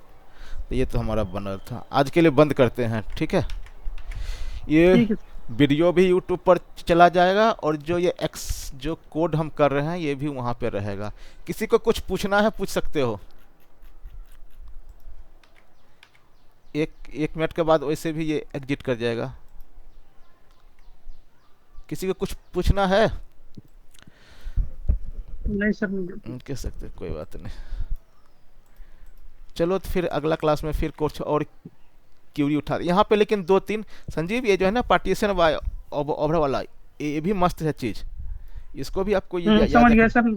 तो ये तो हमारा बनल था, आज के लिए बंद करते हैं, ठीक है। ये
ठीक है।
वीडियो भी यूट्यूब पर चला जाएगा, और जो ये जो कोड हम कर रहे हैं ये भी वहाँ पे रहेगा। किसी को कुछ पूछना है पूछ सकते हो, एक मिनट के बाद वैसे भी ये एग्जिट कर जाएगा। किसी को कुछ पूछना है?
नहीं सर, नहीं।
कह सकते, कोई बात नहीं। चलो तो फिर अगला क्लास में फिर कुछ और क्यूरी उठा यहाँ पे। लेकिन 2-3 संजीव, ये जो है ना पार्टीशन बाय ओवर वाला, ये भी मस्त है चीज, इसको भी आपको ये
समझ गया सर।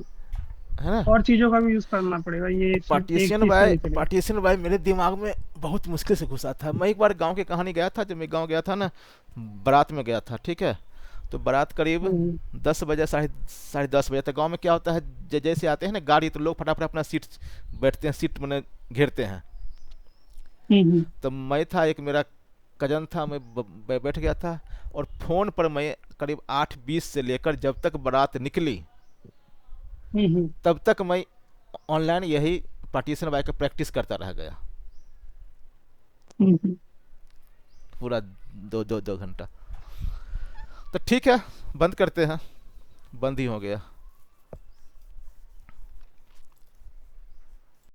है ना?
और चीजों का भी यूज करना पड़ेगा, ये सिर्फ एक
पार्टीशन
चीज का
बाय,
नहीं चलेगा।
पार्टीशन बाय मेरे दिमाग में बहुत मुश्किल से घुसा था। मैं एक बार गांव की कहानी गया था, जब मैं गांव गया था ना, बारात में गया था, ठीक है। तो बारात करीब 10 बजे, साढ़े 10 बजे तक। गांव में क्या होता है, जैसे आते हैं ना गाड़ी, तो लोग फटाफट अपना सीट बैठते हैं, सीट मैंने घेरते हैं। तो मैं था, एक मेरा कजन था, मैं बैठ गया था, और फ़ोन पर मैं करीब 8:20 से लेकर जब तक बारात निकली तब तक मैं ऑनलाइन यही पार्टीशन बाय का प्रैक्टिस करता रह गया, पूरा 2 घंटा। तो ठीक है, बंद करते हैं, बंद ही हो गया।